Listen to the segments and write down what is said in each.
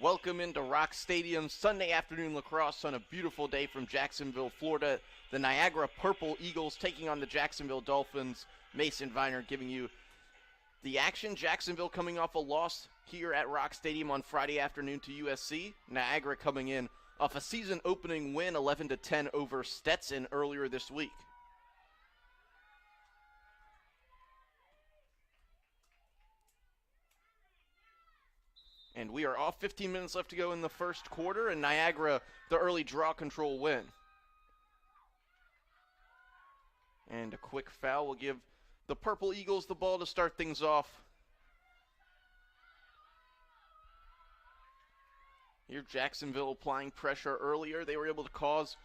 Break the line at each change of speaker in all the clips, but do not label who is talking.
Welcome into Rock Stadium, Sunday afternoon lacrosse on a beautiful day from Jacksonville, Florida. The Niagara Purple Eagles taking on the Jacksonville Dolphins. Mason Viner giving you the action. Jacksonville coming off a loss here at Rock Stadium on Friday afternoon to USC. Niagara coming in off a season-opening win, 11-10 over Stetson earlier this week. And we are off, 15 minutes left to go in the first quarter, and Niagara, the early draw control win. And a quick foul will give the Purple Eagles the ball to start things off. Here, Jacksonville applying pressure earlier. They were able to cause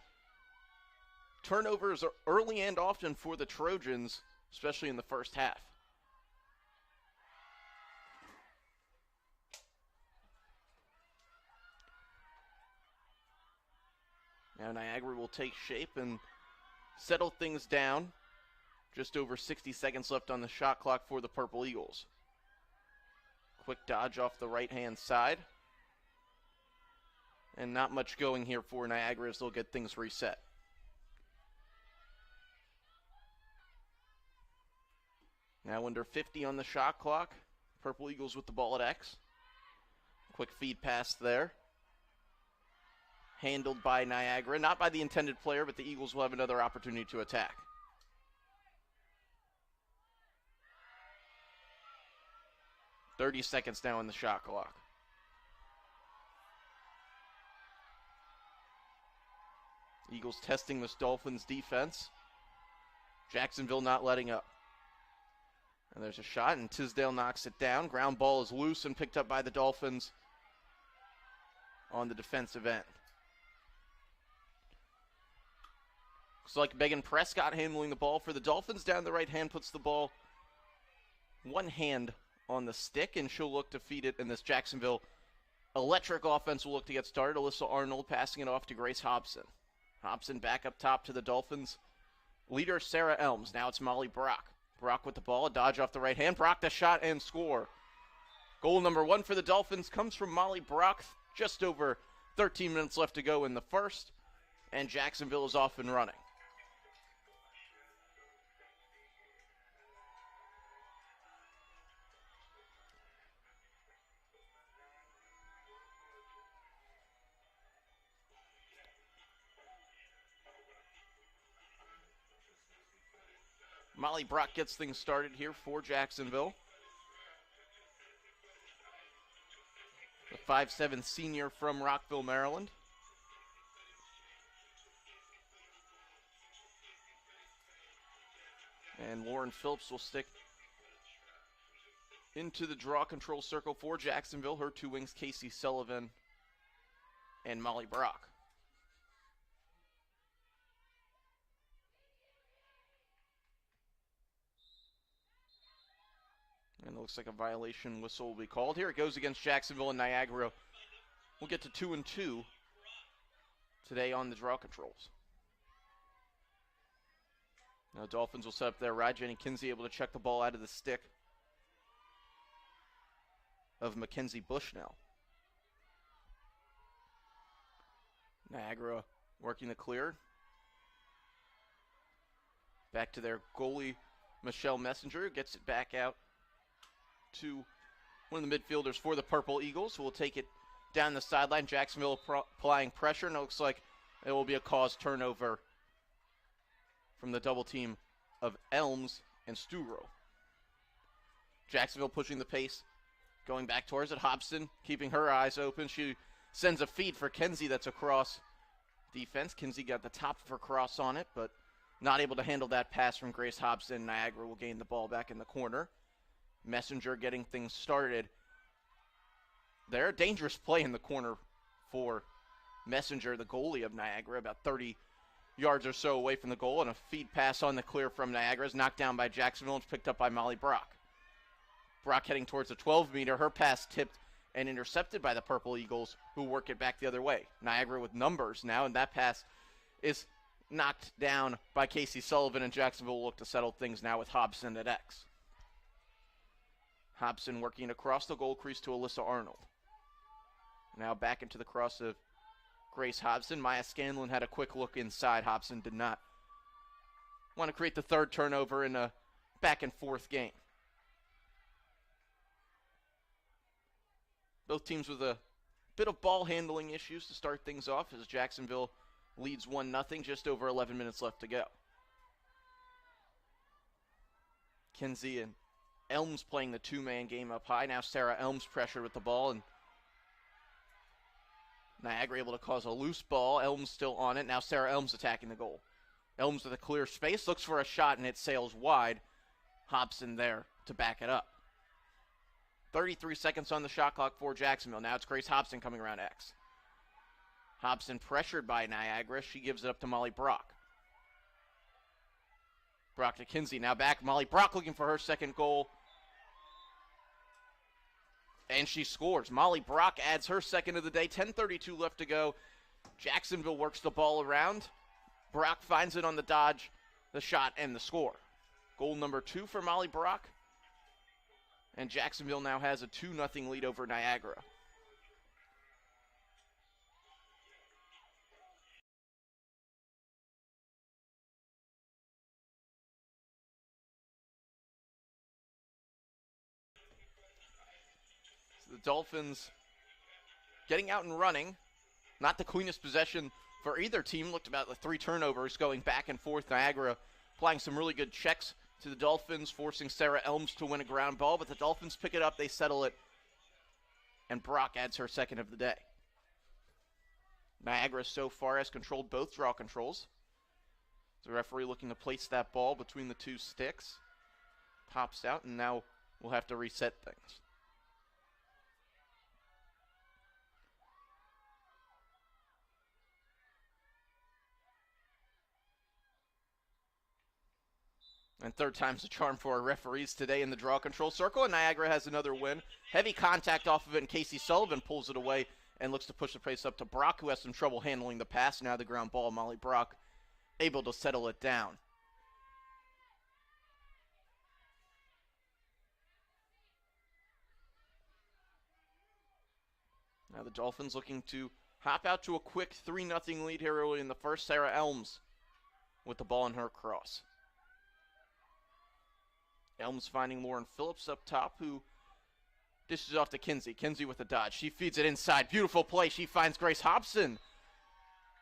turnovers early and often for the Trojans, especially in the first half. Now Niagara will take shape and settle things down. Just over 60 seconds left on the shot clock for the Purple Eagles. Quick dodge off the right-hand side. And not much going here for Niagara as they'll get things reset. Now under 50 on the shot clock. Purple Eagles with the ball at X. Quick feed pass there. Handled by Niagara, not by the intended player, but the Eagles will have another opportunity to attack. .30 seconds now on the shot clock. Eagles testing this Dolphins defense. Jacksonville not letting up. And there's a shot, and Tisdale knocks it down. Ground ball is loose and picked up by the Dolphins on the defensive end. Looks like Megan Prescott handling the ball for the Dolphins. Down the right hand, puts the ball one hand on the stick, and she'll look to feed it. And this Jacksonville electric offense will look to get started. Alyssa Arnold passing it off to Grace Hobson. Hobson back up top to the Dolphins leader, Sarah Elms. Now it's Molly Brock. Brock with the ball, a dodge off the right hand. Brock the shot and score. Goal number 1 for the Dolphins comes from Molly Brock. Just over 13 minutes left to go in the first, and Jacksonville is off and running. Molly Brock gets things started here for Jacksonville. The 5'7" senior from Rockville, Maryland. And Lauren Phillips will stick into the draw control circle for Jacksonville. Her two wings, Casey Sullivan and Molly Brock. And it looks like a violation whistle will be called. Here it goes against Jacksonville, and Niagara will get to 2-2 today on the draw controls. Now Dolphins will set up their ride. Jenny Kinsey able to check the ball out of the stick of Mackenzie Bushnell. Niagara working the clear. Back to their goalie, Michelle Messenger, gets it back out to one of the midfielders for the Purple Eagles, who will take it down the sideline. Jacksonville applying pressure, and it looks like it will be a cause turnover from the double team of Elms and Sturo. Jacksonville pushing the pace, going back towards it. Hobson keeping her eyes open. She sends a feed for Kinsey that's across defense. Kinsey got the top of her cross on it, but not able to handle that pass from Grace Hobson. Niagara will gain the ball back in the corner. Messenger getting things started there. Dangerous play in the corner for Messenger, the goalie of Niagara, about 30 yards or so away from the goal, and a feed pass on the clear from Niagara is knocked down by Jacksonville and picked up by Molly Brock. Brock heading towards the 12-meter. Her pass tipped and intercepted by the Purple Eagles, who work it back the other way. Niagara with numbers now, and that pass is knocked down by Casey Sullivan, and Jacksonville will look to settle things now with Hobson at X. Hobson working across the goal crease to Alyssa Arnold. Now back into the cross of Grace Hobson. Maya Scanlon had a quick look inside. Hobson did not want to create the third turnover in a back and forth game. Both teams with a bit of ball handling issues to start things off as Jacksonville leads 1-0, just over 11 minutes left to go. Kinsey and Elms playing the two-man game up high. Now Sarah Elms pressured with the ball, and Niagra able to cause a loose ball. Elms still on it. Now Sarah Elms attacking the goal. Elms with a clear space, looks for a shot, and it sails wide. Hobson there to back it up. 33 seconds on the shot clock for Jacksonville. Now it's Grace Hobson coming around X. Hobson pressured by Niagra. She gives it up to Molly Brock. Brock to Kinsey. Now back. Molly Brock looking for her second goal. And she scores. Molly Brock adds her second of the day. 10:32 left to go. Jacksonville works the ball around. Brock finds it on the dodge, the shot, and the score. Goal number 2 for Molly Brock. And Jacksonville now has a 2-0 lead over Niagra. So the Dolphins getting out and running. Not the cleanest possession for either team. Looked about the 3 turnovers going back and forth. Niagra applying some really good checks to the Dolphins, forcing Sarah Elms to win a ground ball, but the Dolphins pick it up, they settle it, and Brock adds her second of the day. Niagara so far has controlled both draw controls. The referee looking to place that ball between the 2 sticks. Pops out, and now we'll have to reset things. And third time's the charm for our referees today in the draw control circle. And Niagara has another win. Heavy contact off of it, and Casey Sullivan pulls it away and looks to push the pace up to Brock, who has some trouble handling the pass. Now the ground ball, Molly Brock able to settle it down. Now the Dolphins looking to hop out to a quick 3-0 lead here early in the first. Sarah Elms with the ball in her cross. Elms finding Lauren Phillips up top, who dishes off to Kinsey. Kinsey with the dodge. She feeds it inside. Beautiful play. She finds Grace Hobson,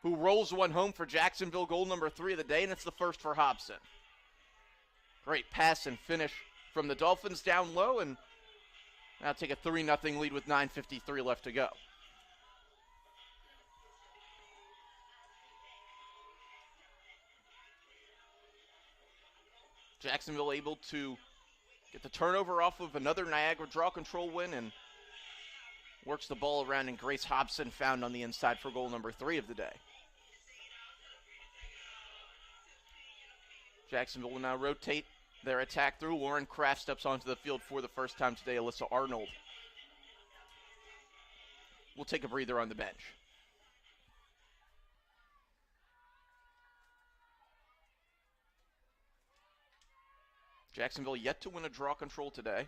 who rolls one home for Jacksonville. Goal number 3 of the day, and it's the first for Hobson. Great pass and finish from the Dolphins down low, and now take a 3-0 lead with 9:53 left to go. Jacksonville able to get the turnover off of another Niagara draw control win and works the ball around, and Grace Hobson found on the inside for goal number 3 of the day. Jacksonville will now rotate their attack through. Lauren Kraft steps onto the field for the first time today. Alyssa Arnold will take a breather on the bench. Jacksonville yet to win a draw control today,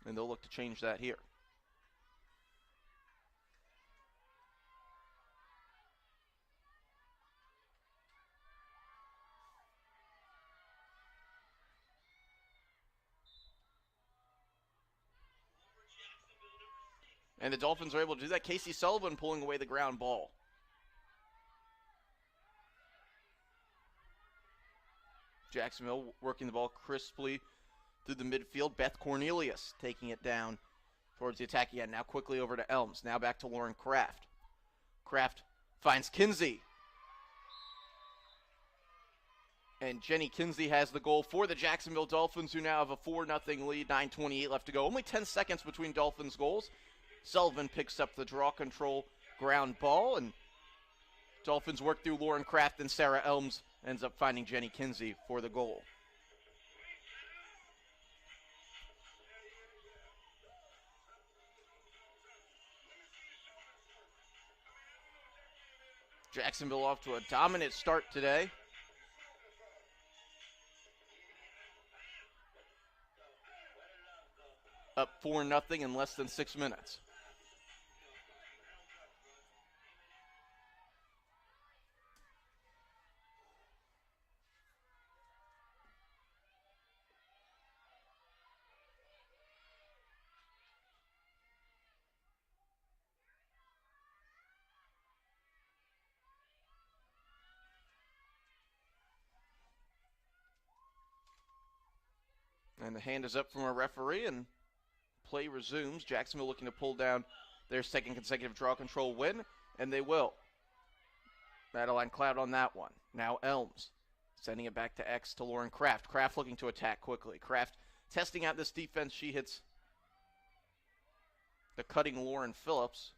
and they'll look to change that here. And the Dolphins are able to do that. Casey Sullivan pulling away the ground ball. Jacksonville working the ball crisply through the midfield. Beth Cornelius taking it down towards the attack again. Now quickly over to Elms. Now back to Lauren Kraft. Kraft finds Kinsey. And Jenny Kinsey has the goal for the Jacksonville Dolphins, who now have a 4-0 lead. 9:28 left to go. Only 10 seconds between Dolphins goals. Sullivan picks up the draw control ground ball, and Dolphins work through Lauren Kraft, and Sarah Elms ends up finding Jenny Kinsey for the goal. Jacksonville off to a dominant start today. up 4-0 in less than 6 minutes. And the hand is up from a referee, and play resumes. Jacksonville looking to pull down their second consecutive draw control win, and they will. Madeline Cloud on that one. Now Elms sending it back to X to Lauren Kraft. Kraft looking to attack quickly. Kraft testing out this defense. She hits the cutting Lauren Phillips.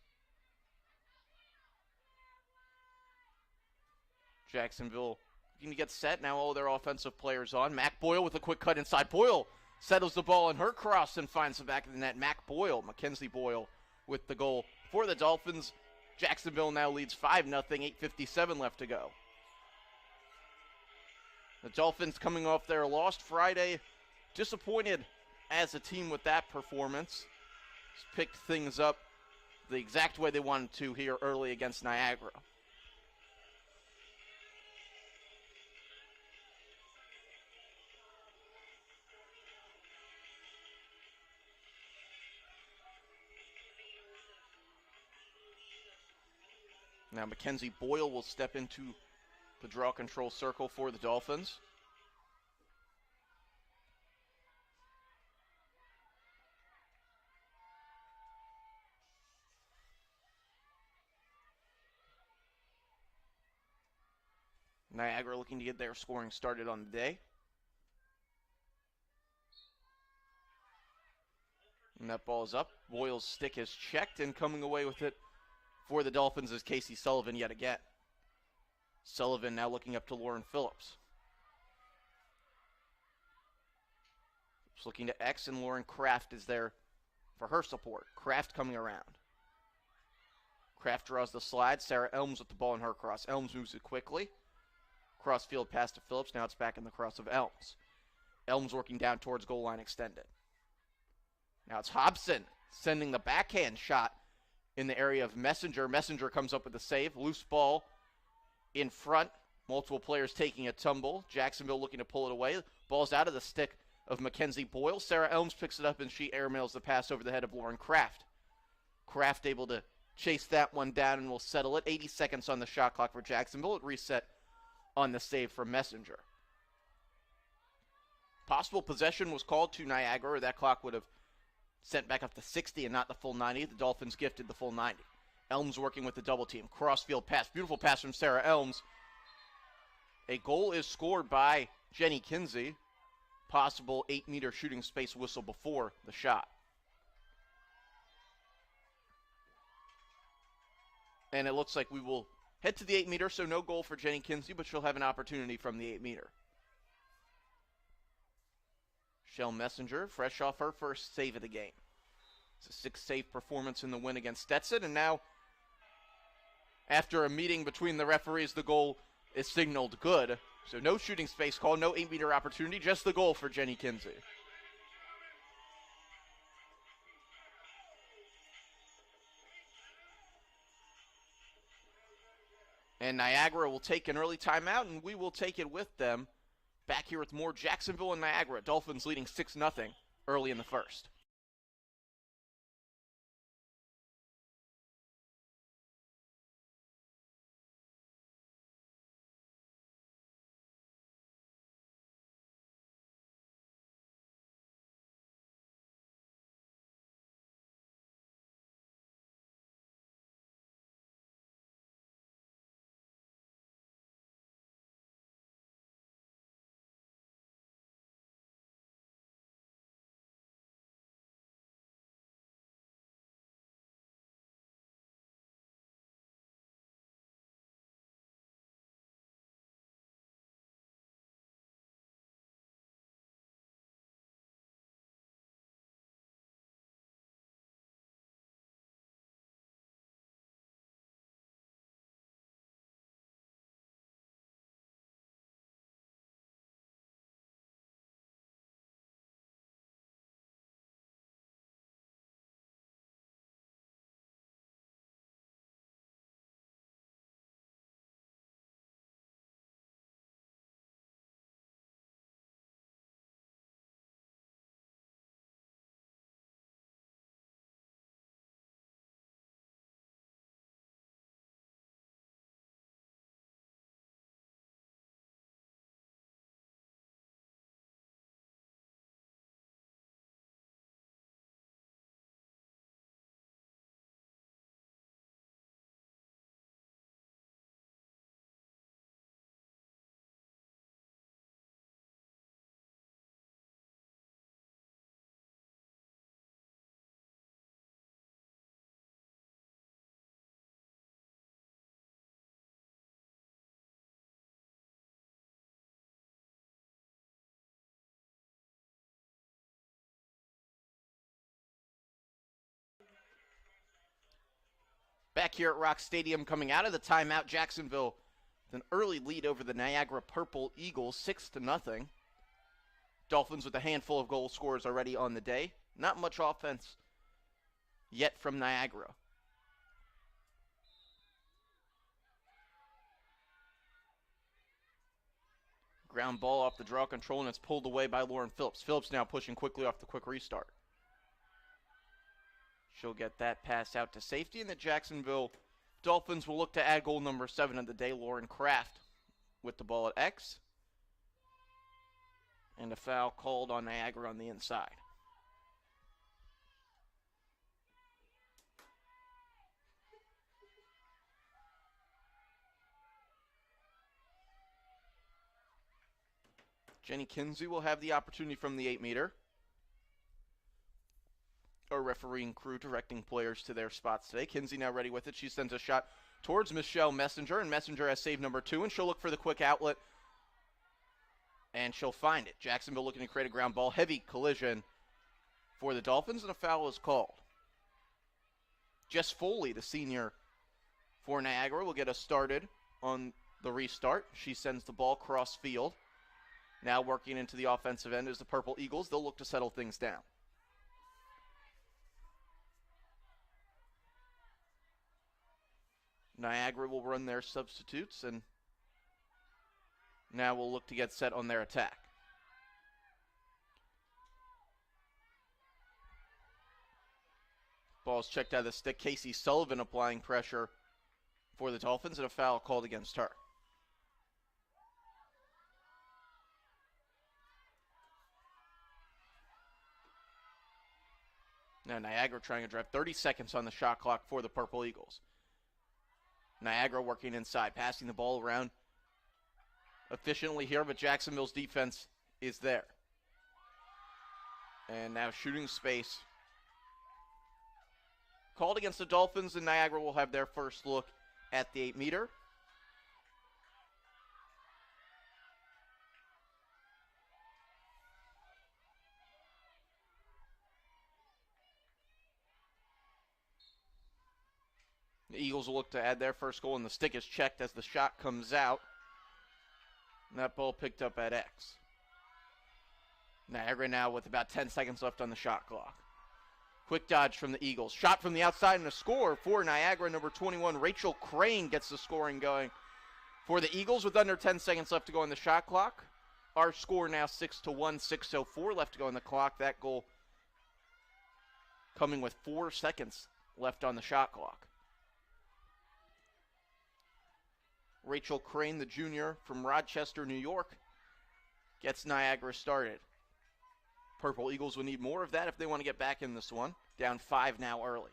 Jacksonville looking to get set. Now all their offensive players on. Mac Boyle with a quick cut inside. Boyle settles the ball in her cross and finds the back of the net. Mac Boyle, Mackenzie Boyle with the goal for the Dolphins. Jacksonville now leads 5-0, 8:57 left to go. The Dolphins coming off their loss Friday, disappointed as a team with that performance. Just picked things up the exact way they wanted to here early against Niagara. Now Mackenzie Boyle will step into the draw control circle for the Dolphins. Niagara looking to get their scoring started on the day. And that ball is up. Boyle's stick is checked, and coming away with it for the Dolphins is Casey Sullivan yet again. Sullivan now looking up to Lauren Phillips. Just looking to X, and Lauren Kraft is there for her support. Kraft coming around. Kraft draws the slide. Sarah Elms with the ball in her cross. Elms moves it quickly. Crossfield pass to Phillips. Now it's back in the cross of Elms. Elms working down towards goal line extended. Now it's Hobson sending the backhand shot in the area of Messenger. Messenger comes up with the save. Loose ball in front. Multiple players taking a tumble. Jacksonville looking to pull it away. Ball's out of the stick of Mackenzie Boyle. Sarah Elms picks it up, and she airmails the pass over the head of Lauren Kraft. Kraft able to chase that one down and will settle it. 80 seconds on the shot clock for Jacksonville. It reset on the save from Messenger. Possible possession was called to Niagara, or that clock would have sent back up to 60 and not the full 90. The Dolphins gifted the full 90. Elms working with the double team. Crossfield pass. Beautiful pass from Sarah Elms. A goal is scored by Jenny Kinsey. Possible 8-meter shooting space whistle before the shot. And it looks like we will head to the 8-meter, so no goal for Jenny Kinsey, but she'll have an opportunity from the 8-meter. Shell Messenger, fresh off her first save of the game. It's a 6-save performance in the win against Stetson, and now, after a meeting between the referees, the goal is signaled good. So no shooting space call, no 8-meter opportunity, just the goal for Jenny Kinsey. And Niagara will take an early timeout, and we will take it with them. Back here with more Jacksonville and Niagara. Dolphins leading 6-0 early in the first. Back here at Rock Stadium, coming out of the timeout, Jacksonville with an early lead over the Niagara Purple Eagles, 6-0. Dolphins with a handful of goal scorers already on the day. Not much offense yet from Niagara. Ground ball off the draw control, and it's pulled away by Lauren Phillips. Phillips now pushing quickly off the quick restart. She'll get that pass out to safety, and the Jacksonville Dolphins will look to add goal number 7 of the day, Lauren Kraft, with the ball at X. And a foul called on Niagara on the inside. Jenny Kinsey will have the opportunity from the 8-meter. Our refereeing crew directing players to their spots today. Kinsey now ready with it. She sends a shot towards Michelle Messenger, and Messenger has save number 2, and she'll look for the quick outlet, and she'll find it. Jacksonville looking to create a ground ball. Heavy collision for the Dolphins, and a foul is called. Jess Foley, the senior for Niagara, will get us started on the restart. She sends the ball cross field. Now working into the offensive end is the Purple Eagles. They'll look to settle things down. Niagara will run their substitutes, and now we'll look to get set on their attack. Ball's checked out of the stick. Casey Sullivan applying pressure for the Dolphins, and a foul called against her. Now Niagara trying to drive 30 seconds on the shot clock for the Purple Eagles. Niagara working inside, passing the ball around efficiently here, but Jacksonville's defense is there. And now shooting space called against the Dolphins, and Niagara will have their first look at the 8-meter. The Eagles will look to add their first goal, and the stick is checked as the shot comes out. And that ball picked up at X. Niagara now with about 10 seconds left on the shot clock. Quick dodge from the Eagles. Shot from the outside and a score for Niagara. Number 21, Rachel Crane, gets the scoring going for the Eagles with under 10 seconds left to go on the shot clock. Our score now 6-1, 6:04 left to go on the clock. That goal coming with 4 seconds left on the shot clock. Rachel Crane, the junior from Rochester, New York, gets Niagara started. Purple Eagles will need more of that if they want to get back in this one. Down 5 now early.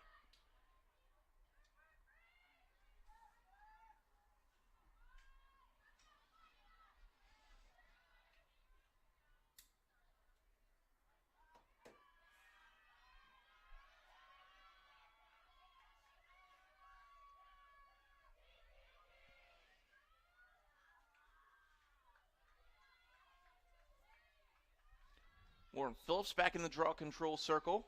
Lauren Phillips back in the draw control circle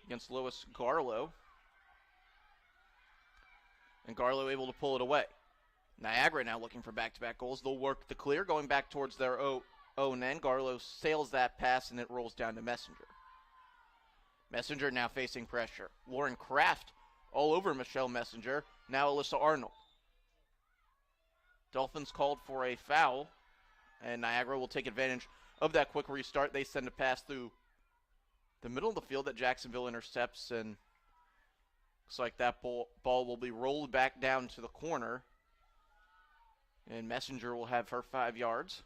against Lois Garlow. And Garlow able to pull it away. Niagara now looking for back-to-back goals. They'll work the clear, going back towards their own end. Garlow sails that pass, and it rolls down to Messenger. Messenger now facing pressure. Lauren Kraft all over Michelle Messenger. Now Alyssa Arnold. Dolphins called for a foul, and Niagara will take advantage of that quick restart. They send a pass through the middle of the field that Jacksonville intercepts, and looks like that ball will be rolled back down to the corner, and Messenger will have her 5 yards.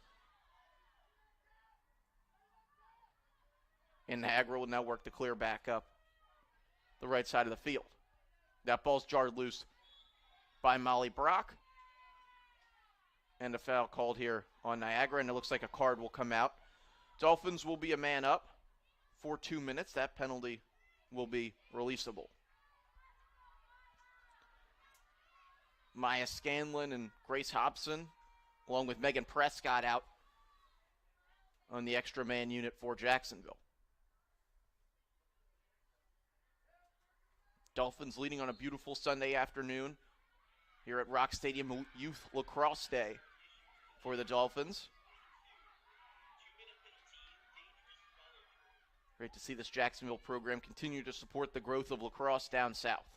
And Niagara will now work the clear back up the right side of the field. That ball's jarred loose by Molly Brock, and a foul called here on Niagara, and it looks like a card will come out. Dolphins will be a man up for 2 minutes. That penalty will be releasable. Maya Scanlon and Grace Hobson, along with Megan Prescott, out on the extra man unit for Jacksonville. Dolphins leading on a beautiful Sunday afternoon here at Rock Stadium Youth Lacrosse Day for the Dolphins. Great to see this Jacksonville program continue to support the growth of lacrosse down south.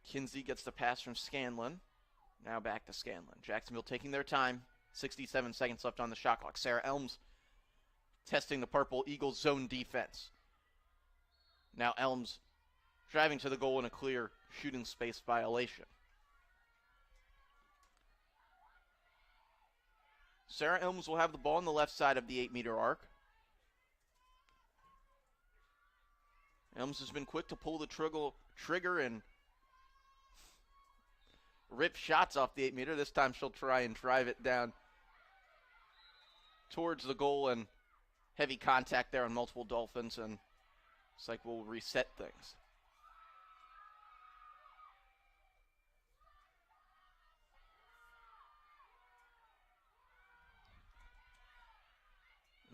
Kinsey gets the pass from Scanlon. Now back to Scanlon. Jacksonville taking their time. 67 seconds left on the shot clock. Sarah Elms testing the Purple Eagles zone defense. Now Elms driving to the goal in a clear shooting space violation. Sarah Elms will have the ball on the left side of the 8-meter arc. Elms has been quick to pull the trigger and rip shots off the 8-meter. This time she'll try and drive it down towards the goal, and heavy contact there on multiple Dolphins, and it's like we'll reset things.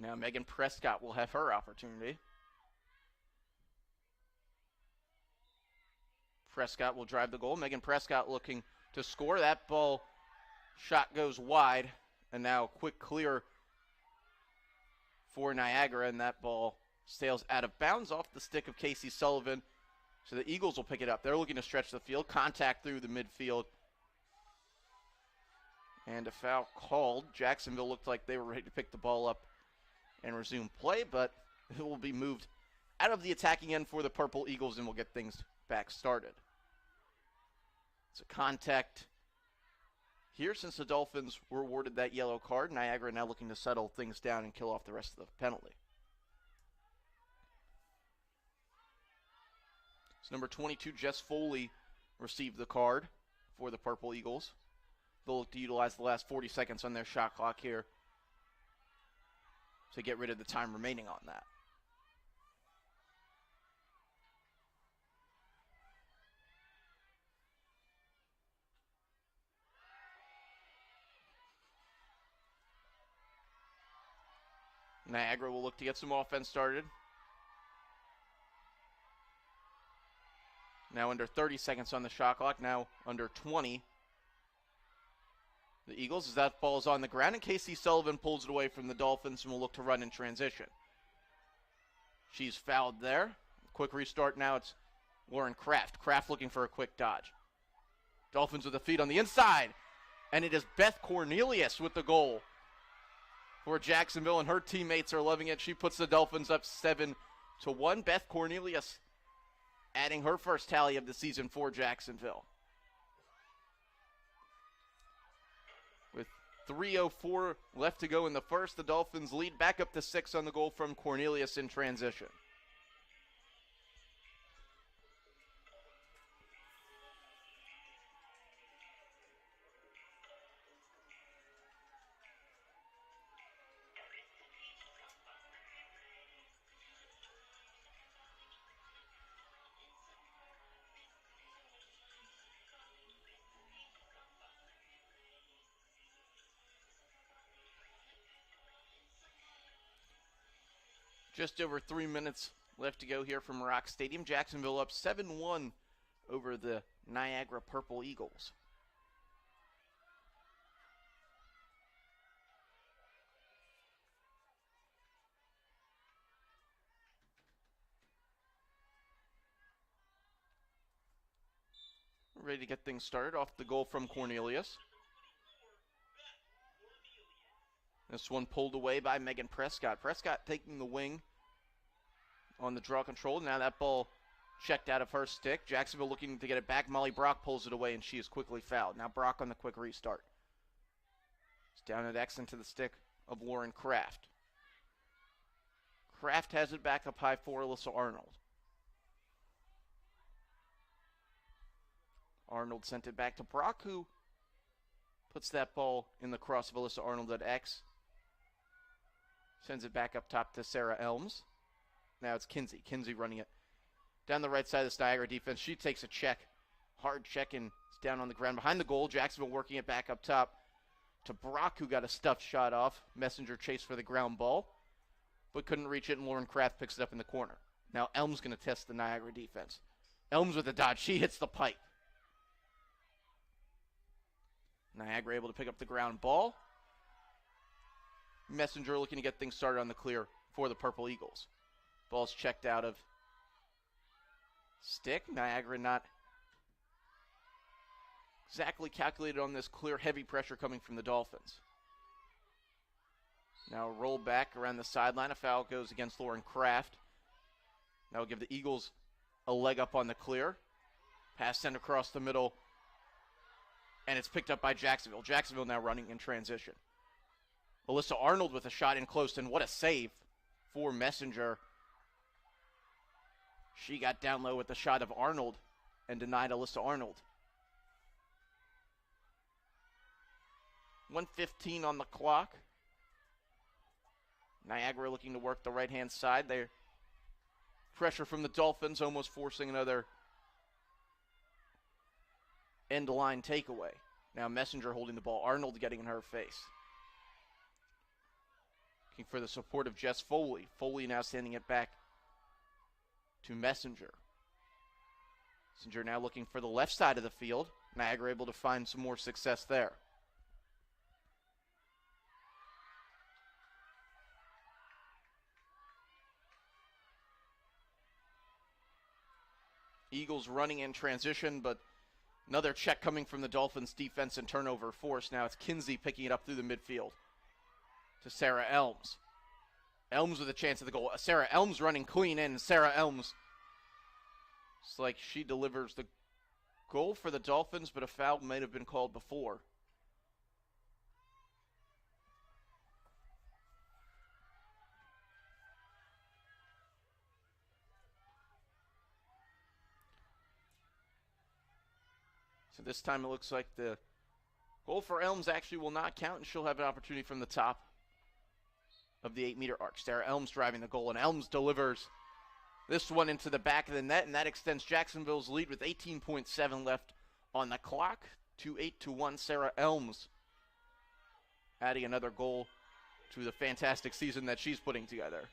Now Megan Prescott will have her opportunity. Prescott will drive the goal. Megan Prescott looking to score. That ball shot goes wide, and now quick clear for Niagara, and that ball sails out of bounds off the stick of Casey Sullivan. So the Eagles will pick it up. They're looking to stretch the field. Contact through the midfield. And a foul called. Jacksonville looked like they were ready to pick the ball up and resume play, but it will be moved out of the attacking end for the Purple Eagles, and we'll get things back started. It's a contact here since the Dolphins were awarded that yellow card. Niagara now looking to settle things down and kill off the rest of the penalty. So number 22, Jess Foley, received the card for the Purple Eagles. They'll look to utilize the last 40 seconds on their shot clock here to get rid of the time remaining on that. Niagara will look to get some offense started. Now under 30 seconds on the shot clock, now under 20. The Eagles, as that ball is on the ground, and Casey Sullivan pulls it away from the Dolphins and will look to run in transition. She's fouled there. Quick restart now. It's Lauren Kraft. Kraft looking for a quick dodge. Dolphins with the feet on the inside, and it is Beth Cornelius with the goal for Jacksonville, and her teammates are loving it. She puts the Dolphins up 7-1. Beth Cornelius adding her first tally of the season for Jacksonville. With 3:04 left to go in the first, the Dolphins lead back up to 6 on the goal from Cornelius in transition. Just over 3 minutes left to go here from Rock Stadium. Jacksonville up 7-1 over the Niagara Purple Eagles. Ready to get things started off the goal from Cornelius. This one pulled away by Megan Prescott. Prescott taking the wing on the draw control. Now that ball checked out of her stick. Jacksonville looking to get it back. Molly Brock pulls it away, and she is quickly fouled. Now Brock on the quick restart. It's down at X into the stick of Lauren Kraft. Kraft has it back up high for Alyssa Arnold. Arnold sent it back to Brock, who puts that ball in the cross of Alyssa Arnold at X. Sends it back up top to Sarah Elms. Now it's Kinsey. Kinsey running it down the right side of the Niagara defense. She takes a check. Hard check, and it's down on the ground behind the goal. Jacksonville working it back up top to Brock, who got a stuffed shot off. Messenger chase for the ground ball. but couldn't reach it, and Lauren Kraft picks it up in the corner. Now Elm's going to test the Niagara defense. Elms with a dodge. She hits the pipe. Niagara able to pick up the ground ball. Messenger looking to get things started on the clear for the Purple Eagles. Ball's checked out of stick. Niagara not exactly calculated on this clear, heavy pressure coming from the Dolphins. Now roll back around the sideline. A foul goes against Lauren Kraft. That will give the Eagles a leg up on the clear. Pass sent across the middle. And it's picked up by Jacksonville. Jacksonville now running in transition. Alyssa Arnold with a shot in close, and what a save for Messenger. She got down low with the shot of Arnold and denied Alyssa Arnold. 1:15 on the clock. Niagara looking to work the right-hand side there. Pressure from the Dolphins, almost forcing another end-line takeaway. Now Messenger holding the ball. Arnold getting in her face. Looking for the support of Jess Foley. Foley now sending it back to Messenger. Messenger now looking for the left side of the field. Niagara able to find some more success there. Eagles running in transition, but another check coming from the Dolphins defense and turnover force. Now it's Kinsey picking it up through the midfield to Sarah Elms. Elms with a chance at the goal. Sarah Elms running clean in. Sarah Elms, it's like she delivers the goal for the Dolphins, but a foul might have been called before. So this time it looks like the goal for Elms actually will not count, and she'll have an opportunity from the top of the 8-meter arc. Sarah Elms driving the goal, and Elms delivers this one into the back of the net, and that extends Jacksonville's lead with 18.7 left on the clock to 8-1. Sarah Elms adding another goal to the fantastic season that she's putting together.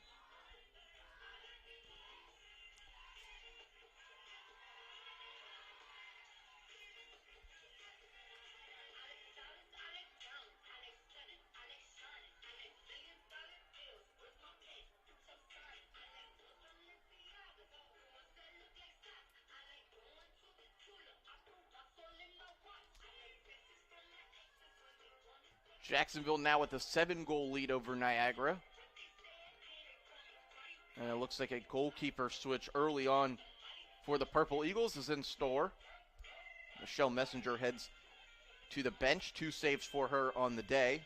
Jacksonville now with a 7-goal lead over Niagara. And it looks like a goalkeeper switch early on for the Purple Eagles is in store. Michelle Messenger heads to the bench. 2 saves for her on the day.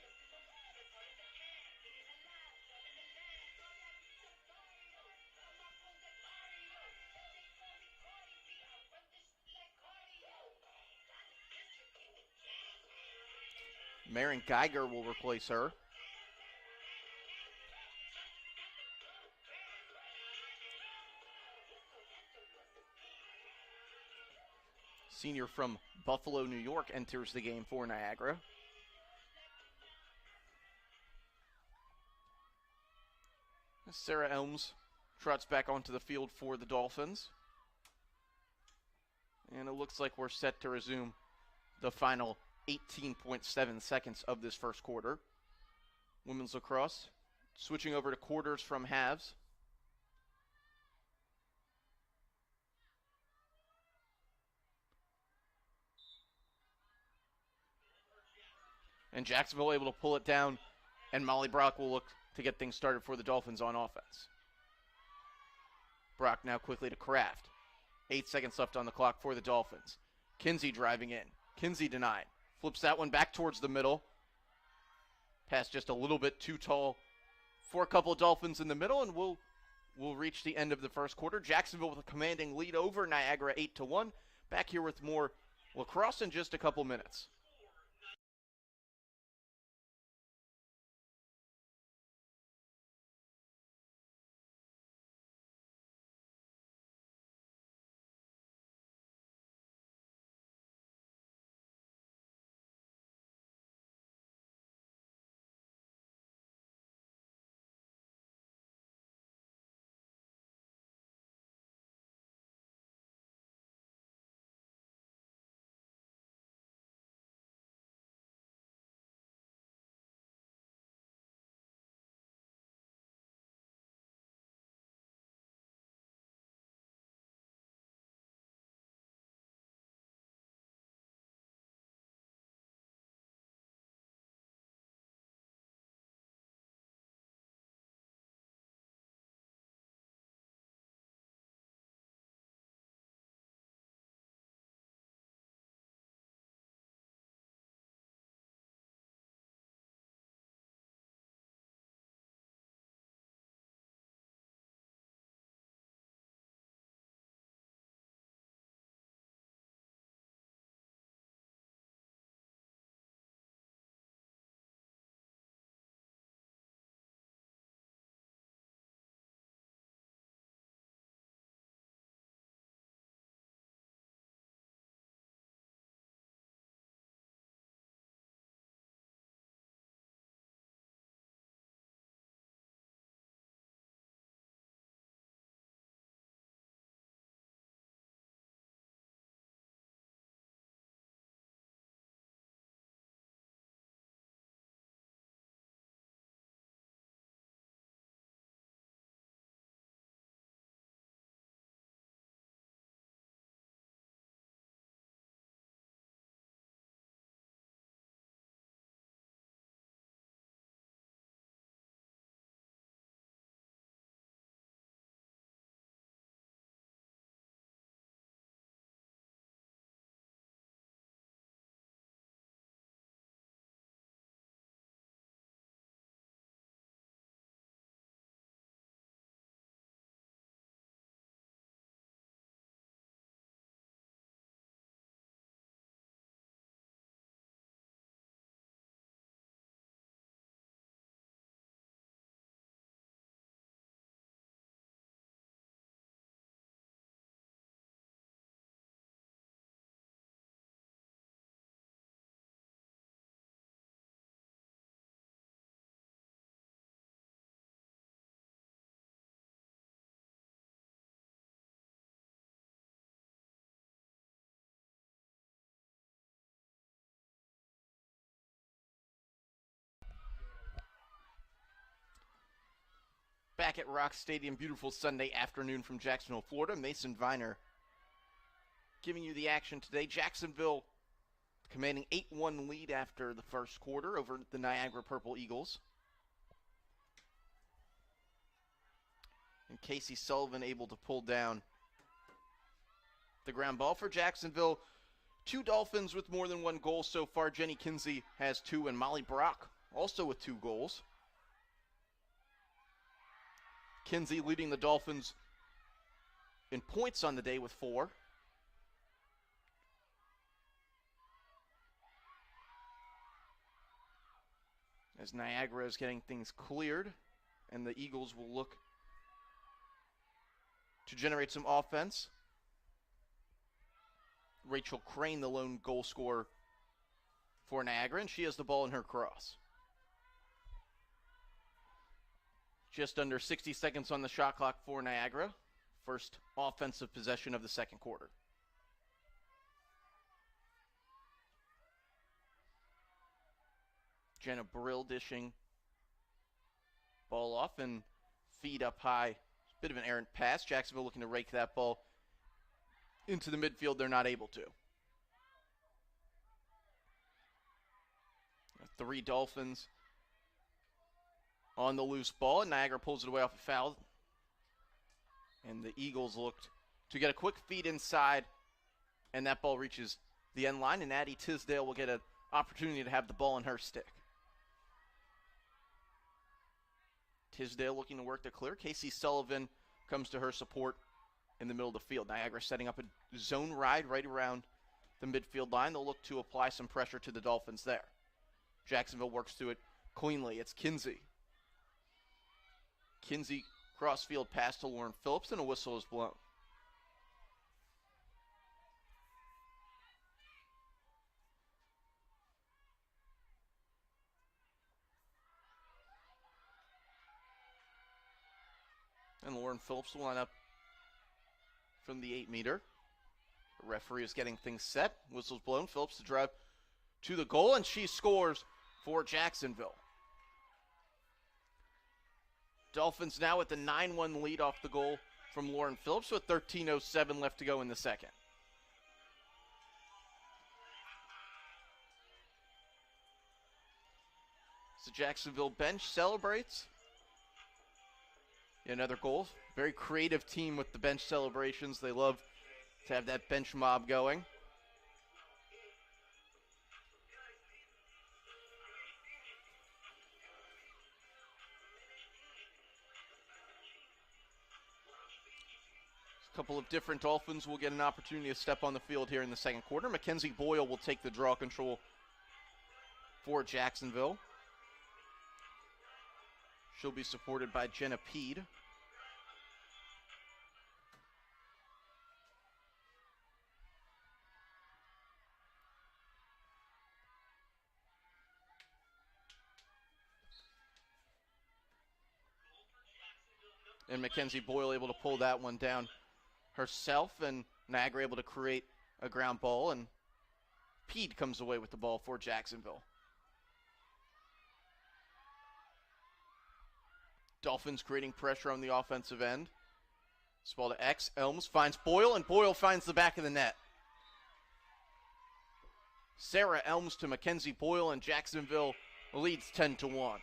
Marin Geiger will replace her. Senior from Buffalo, New York enters the game for Niagara. Sarah Elms trots back onto the field for the Dolphins. And it looks like we're set to resume the final 18.7 seconds of this first quarter. Women's lacrosse switching over to quarters from halves. And Jacksonville able to pull it down, and Molly Brock will look to get things started for the Dolphins on offense. Brock now quickly to Kraft. 8 seconds left on the clock for the Dolphins. Kinsey driving in. Kinsey denied. Flips that one back towards the middle. Pass just a little bit too tall for a couple of Dolphins in the middle, and we'll reach the end of the first quarter. Jacksonville with a commanding lead over Niagara 8-1. Back here with more lacrosse in just a couple minutes. Back at Rock Stadium, beautiful Sunday afternoon from Jacksonville, Florida. Mason Viner giving you the action today. Jacksonville commanding 8-1 lead after the first quarter over the Niagara Purple Eagles. And Casey Sullivan able to pull down the ground ball for Jacksonville. 2 Dolphins with more than 1 goal so far. Jenny Kinsey has 2, and Molly Brock also with 2 goals. Kinsey leading the Dolphins in points on the day with 4. As Niagara is getting things cleared, and the Eagles will look to generate some offense. Rachel Crane, the lone goal scorer for Niagara, and she has the ball in her cross. Just under 60 seconds on the shot clock for Niagara. First offensive possession of the second quarter. Jenna Brill dishing ball off and feed up high. Bit of an errant pass. Jacksonville looking to rake that ball into the midfield. They're not able to. 3 Dolphins on the loose ball, and Niagara pulls it away off a foul. And the Eagles looked to get a quick feed inside, and that ball reaches the end line, and Addie Tisdale will get an opportunity to have the ball in her stick. Tisdale looking to work the clear. Casey Sullivan comes to her support in the middle of the field. Niagara setting up a zone ride right around the midfield line. They'll look to apply some pressure to the Dolphins there. Jacksonville works through it cleanly. It's Kinsey. Kinsey crossfield pass to Lauren Phillips, and a whistle is blown. And Lauren Phillips will line up from the 8-meter. The referee is getting things set. Whistle's blown. Phillips to drive to the goal, and she scores for Jacksonville. Dolphins now with the 9-1 lead off the goal from Lauren Phillips with 13:07 left to go in the second. So Jacksonville bench celebrates. Another goal. Very creative team with the bench celebrations. They love to have that bench mob going. A couple of different Dolphins will get an opportunity to step on the field here in the second quarter. Mackenzie Boyle will take the draw control for Jacksonville. She'll be supported by Jenna Peed. And Mackenzie Boyle able to pull that one down herself, and Niagara able to create a ground ball, and Peed comes away with the ball for Jacksonville. Dolphins creating pressure on the offensive end. This ball to X. Elms finds Boyle, and Boyle finds the back of the net. Sarah Elms to Mackenzie Boyle, and Jacksonville leads 10-1.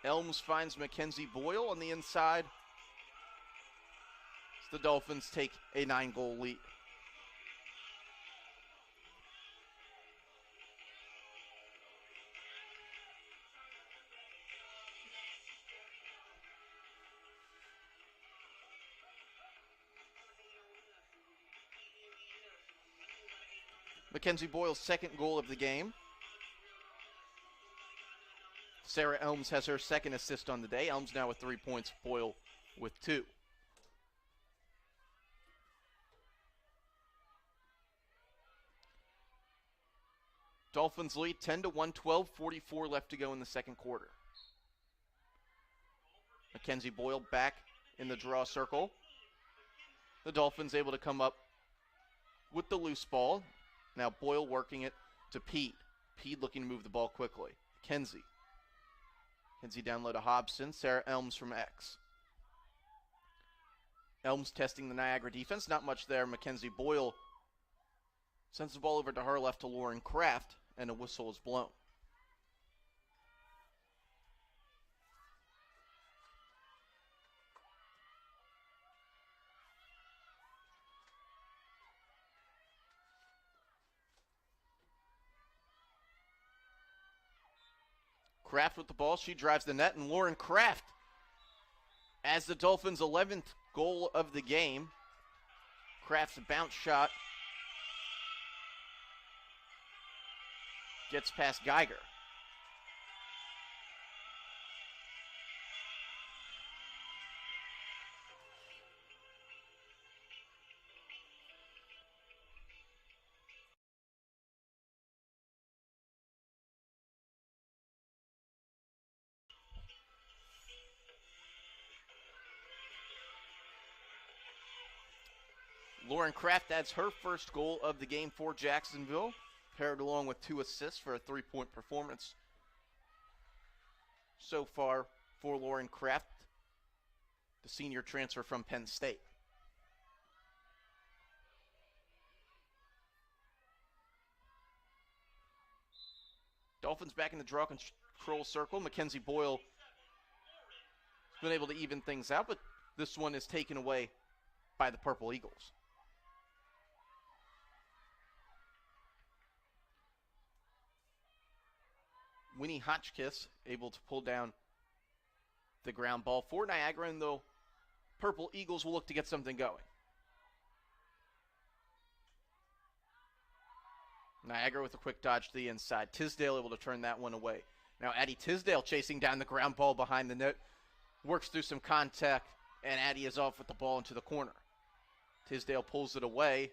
Elms finds Mackenzie Boyle on the inside. The Dolphins take a 9-goal lead. Mackenzie Boyle's second goal of the game. Sarah Elms has her second assist on the day. Elms now with 3 points, Boyle with 2. Dolphins lead 10-1, 12:44 left to go in the second quarter. Mackenzie Boyle back in the draw circle. The Dolphins able to come up with the loose ball. Now Boyle working it to Pete. Pede looking to move the ball quickly. Kenzie down low to Hobson. Sarah Elms from X. Elms testing the Niagara defense. Not much there. Mackenzie Boyle sends the ball over to her left to Lauren Kraft, and a whistle is blown. Kraft with the ball. She drives the net, and Lauren Kraft, as the Dolphins' 11th goal of the game. Kraft's bounce shot gets past Geiger. Lauren Kraft adds her first goal of the game for Jacksonville, paired along with 2 assists for a 3-point performance so far for Lauren Kraft, the senior transfer from Penn State. Dolphins back in the draw control circle. Mackenzie Boyle has been able to even things out, but this one is taken away by the Purple Eagles. Winnie Hotchkiss able to pull down the ground ball for Niagara, and the Purple Eagles will look to get something going. Niagara with a quick dodge to the inside. Tisdale able to turn that one away. Now Addie Tisdale chasing down the ground ball behind the net. Works through some contact, and Addie is off with the ball into the corner. Tisdale pulls it away.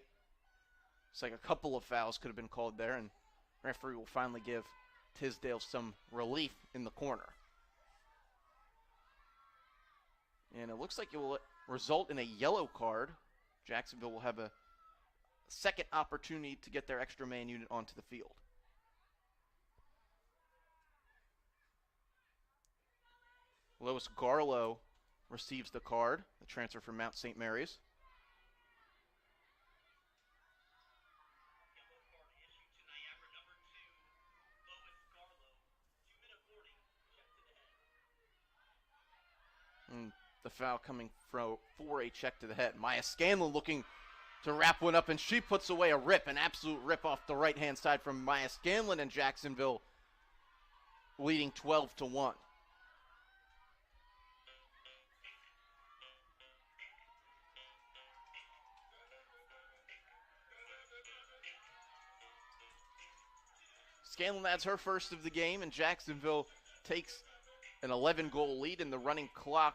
It's like a couple of fouls could have been called there, and referee will finally give Tisdale some relief in the corner. And it looks like it will result in a yellow card. Jacksonville will have a second opportunity to get their extra man unit onto the field. Lois Garlow receives the card, the transfer from Mount St. Mary's. And the foul coming for a check to the head. Maya Scanlon looking to wrap one up, and she puts away a rip, an absolute rip off the right-hand side from Maya Scanlon, and Jacksonville leading 12-1. Scanlon adds her first of the game, and Jacksonville takes an 11-goal lead, and the running clock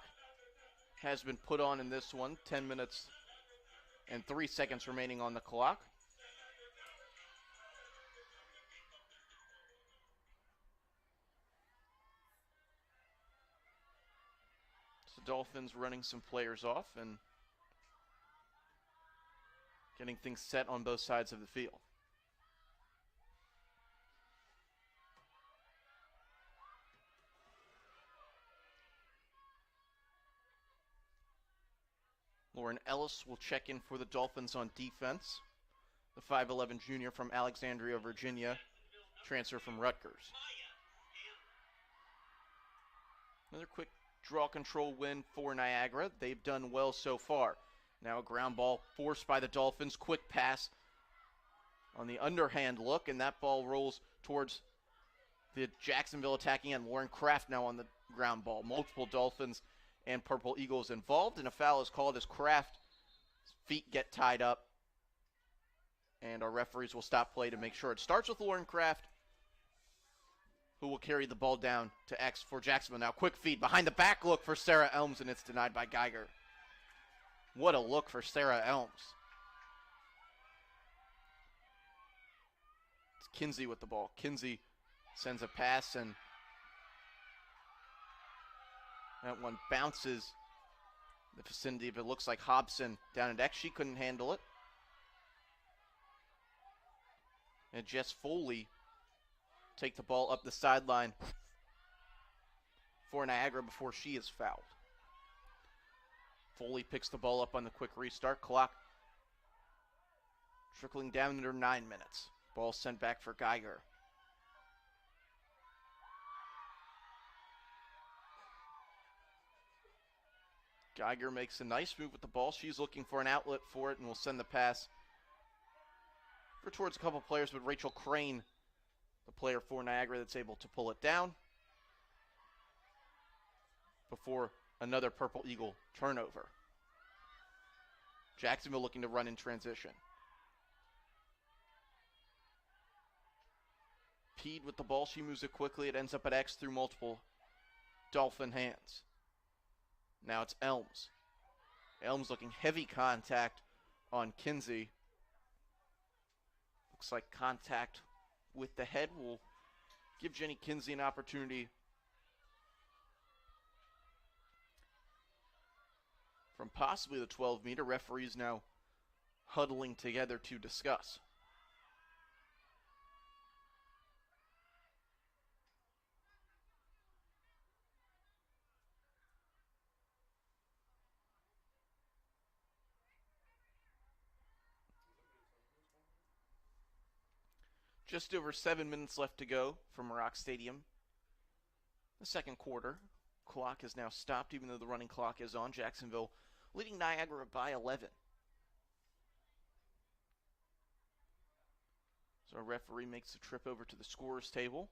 has been put on in this one. 10 minutes and 3 seconds remaining on the clock. So Dolphins running some players off and getting things set on both sides of the field. Lauren Ellis will check in for the Dolphins on defense. The 5'11 junior from Alexandria, Virginia, transfer from Rutgers. Another quick draw control win for Niagara. They've done well so far. Now a ground ball forced by the Dolphins. Quick pass on the underhand look, and that ball rolls towards the Jacksonville attacking end. Lauren Kraft now on the ground ball. Multiple Dolphins and Purple Eagles involved, and a foul is called as Kraft's feet get tied up, and our referees will stop play to make sure. It starts with Lauren Kraft, who will carry the ball down to X for Jacksonville. Now quick feed behind the back look for Sarah Elms, and it's denied by Geiger. What a look for Sarah Elms. It's Kinsey with the ball. Kinsey sends a pass, and that one bounces the vicinity of it. Looks like Hobson down at X. She couldn't handle it. And Jess Foley take the ball up the sideline for Niagara before she is fouled. Foley picks the ball up on the quick restart. Clock trickling down under 9 minutes. Ball sent back for Geiger. Geiger makes a nice move with the ball. She's looking for an outlet for it and will send the pass towards a couple players, but Rachel Crane, the player for Niagara, that's able to pull it down before another Purple Eagle turnover. Jacksonville looking to run in transition. Peed with the ball. She moves it quickly. It ends up at X through multiple Dolphin hands. Now it's Elms. Elms looking heavy contact on Kinsey. Looks like contact with the head will give Jenny Kinsey an opportunity from possibly the 12-meter. Referees now huddling together to discuss. Just over 7 minutes left to go from Rock Stadium. The second quarter. Clock is now stopped, even though the running clock is on. Jacksonville leading Niagara by 11. So our referee makes a trip over to the scorer's table.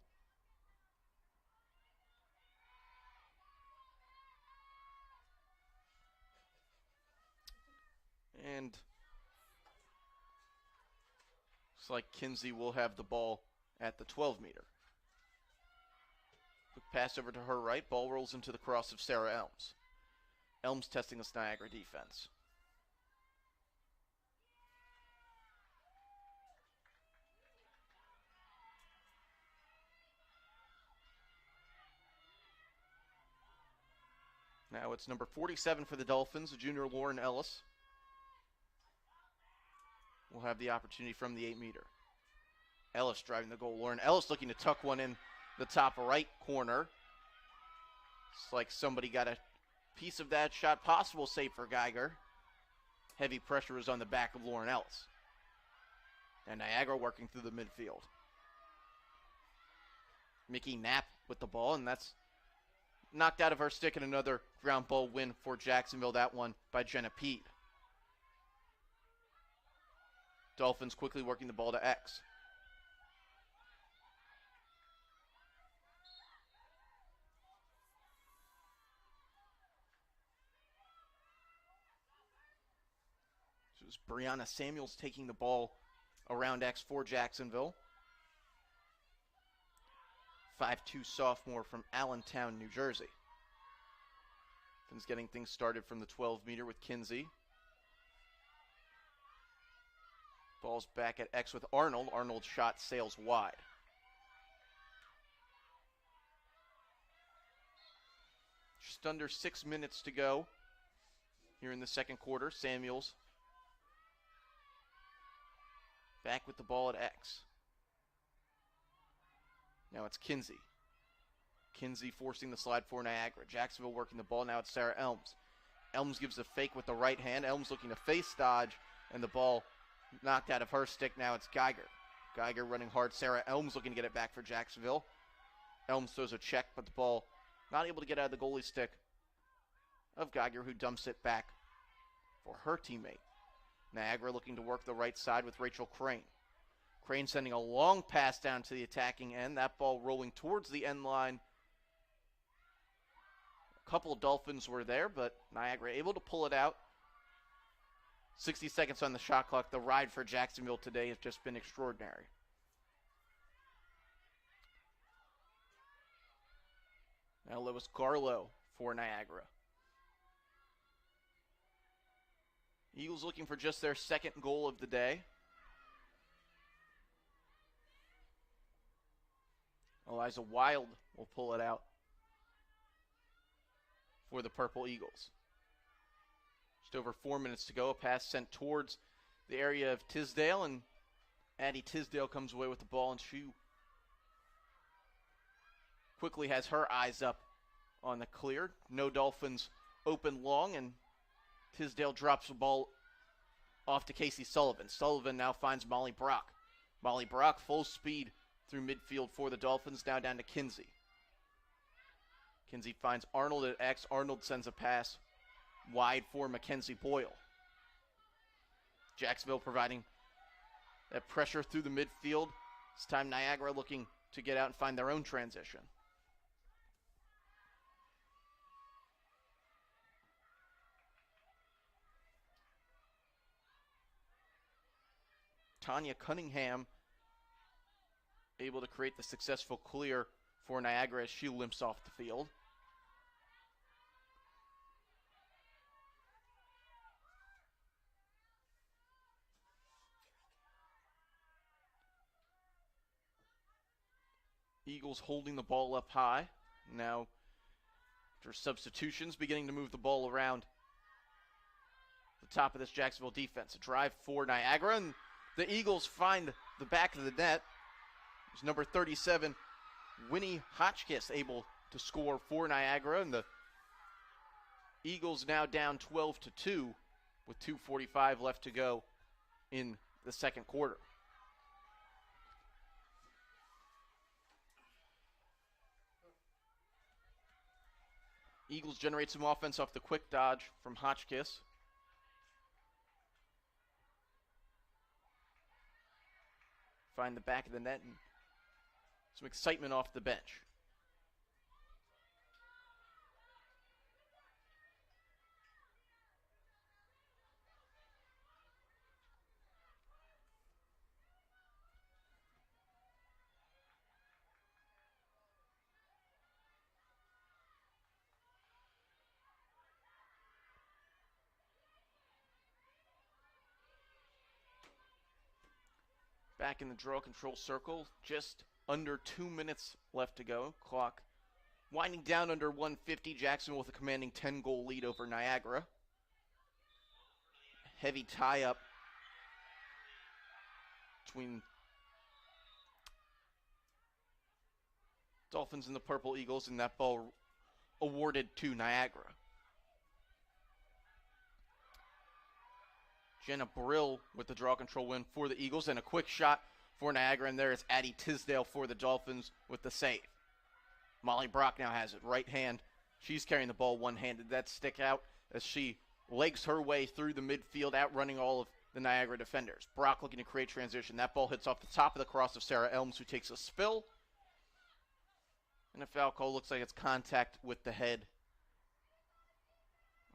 And looks like Kinsey will have the ball at the 12-meter. Quick pass over to her right. Ball rolls into the cross of Sarah Elms. Elms testing this Niagara defense. Now it's number 47 for the Dolphins, junior Lauren Ellis. Will have the opportunity from the 8-meter. Ellis driving the goal. Lauren Ellis looking to tuck one in the top right corner. It's like somebody got a piece of that shot. Possible save for Geiger. Heavy pressure is on the back of Lauren Ellis. And Niagara working through the midfield. Mickey Knapp with the ball, and that's knocked out of her stick, and another ground ball win for Jacksonville. That one by Jenna Peed. Dolphins quickly working the ball to X. So it's Brianna Samuels taking the ball around X for Jacksonville. 5'2" sophomore from Allentown, New Jersey. Dolphins getting things started from the 12-meter with Kinsey. Ball's back at X with Arnold. Arnold's shot sails wide. Just under 6 minutes to go here in the second quarter. Samuels back with the ball at X. Now it's Kinsey. Kinsey forcing the slide for Niagara. Jacksonville working the ball. Now it's Sarah Elms. Elms gives a fake with the right hand. Elms looking to face dodge, and the ball knocked out of her stick. Now it's Geiger. Geiger running hard. Sarah Elms looking to get it back for Jacksonville. Elms throws a check, but the ball not able to get out of the goalie stick of Geiger, who dumps it back for her teammate. Niagara looking to work the right side with Rachel Crane. Crane sending a long pass down to the attacking end. That ball rolling towards the end line. A couple of Dolphins were there, but Niagara able to pull it out. 60 seconds on the shot clock. The ride for Jacksonville today has just been extraordinary. Now Lewis Garlow for Niagara. Eagles looking for just their second goal of the day. Eliza Wild will pull it out for the Purple Eagles. Just over 4 minutes to go. A pass sent towards the area of Tisdale, and Addie Tisdale comes away with the ball, and she quickly has her eyes up on the clear. No Dolphins open long, and Tisdale drops the ball off to Casey Sullivan. Sullivan now finds Molly Brock. Molly Brock full speed through midfield for the Dolphins, now down to Kinsey. Kinsey finds Arnold at X. Arnold sends a pass wide for Mackenzie Boyle. Jacksonville providing that pressure through the midfield. This time Niagara looking to get out and find their own transition. Tanya Cunningham able to create the successful clear for Niagara as she limps off the field. Eagles holding the ball up high. Now, after substitutions, beginning to move the ball around the top of this Jacksonville defense. A drive for Niagara, and the Eagles find the back of the net. It's number 37, Winnie Hotchkiss, able to score for Niagara, and the Eagles now down 12-2 with 2:45 left to go in the second quarter. Eagles generate some offense off the quick dodge from Hotchkiss. Find the back of the net and some excitement off the bench. Back in the draw control circle, just under 2 minutes left to go. Clock winding down under 150. Jacksonville with a commanding 10-goal lead over Niagara. Heavy tie-up between Dolphins and the Purple Eagles, and that ball awarded to Niagara. Jenna Brill with the draw control win for the Eagles, and a quick shot for Niagara, and there is Addie Tisdale for the Dolphins with the save. Molly Brock now has it, right hand. She's carrying the ball one-handed. That stick out as she legs her way through the midfield, outrunning all of the Niagara defenders. Brock looking to create transition. That ball hits off the top of the cross of Sarah Elms, who takes a spill. And a foul call. Looks like it's contact with the head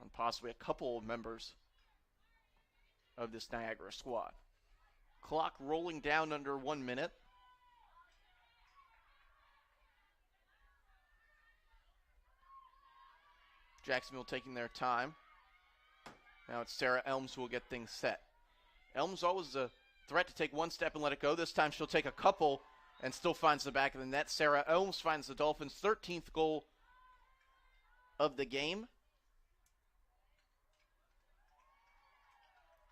on possibly a couple of members of this Niagara squad. Clock rolling down under 1 minute. Jacksonville taking their time. Now it's Sarah Elms who will get things set. Elms always a threat to take one step and let it go. This time she'll take a couple and still finds the back of the net. Sarah Elms finds the Dolphins' 13th goal of the game.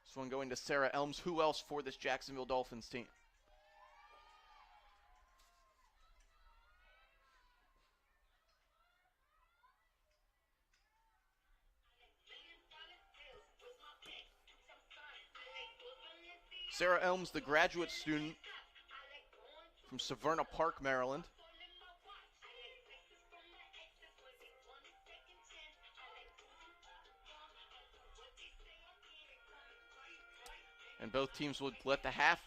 This one going to Sarah Elms. Who else for this Jacksonville Dolphins team? Sarah Elms, the graduate student from Severna Park, Maryland. And both teams will let the half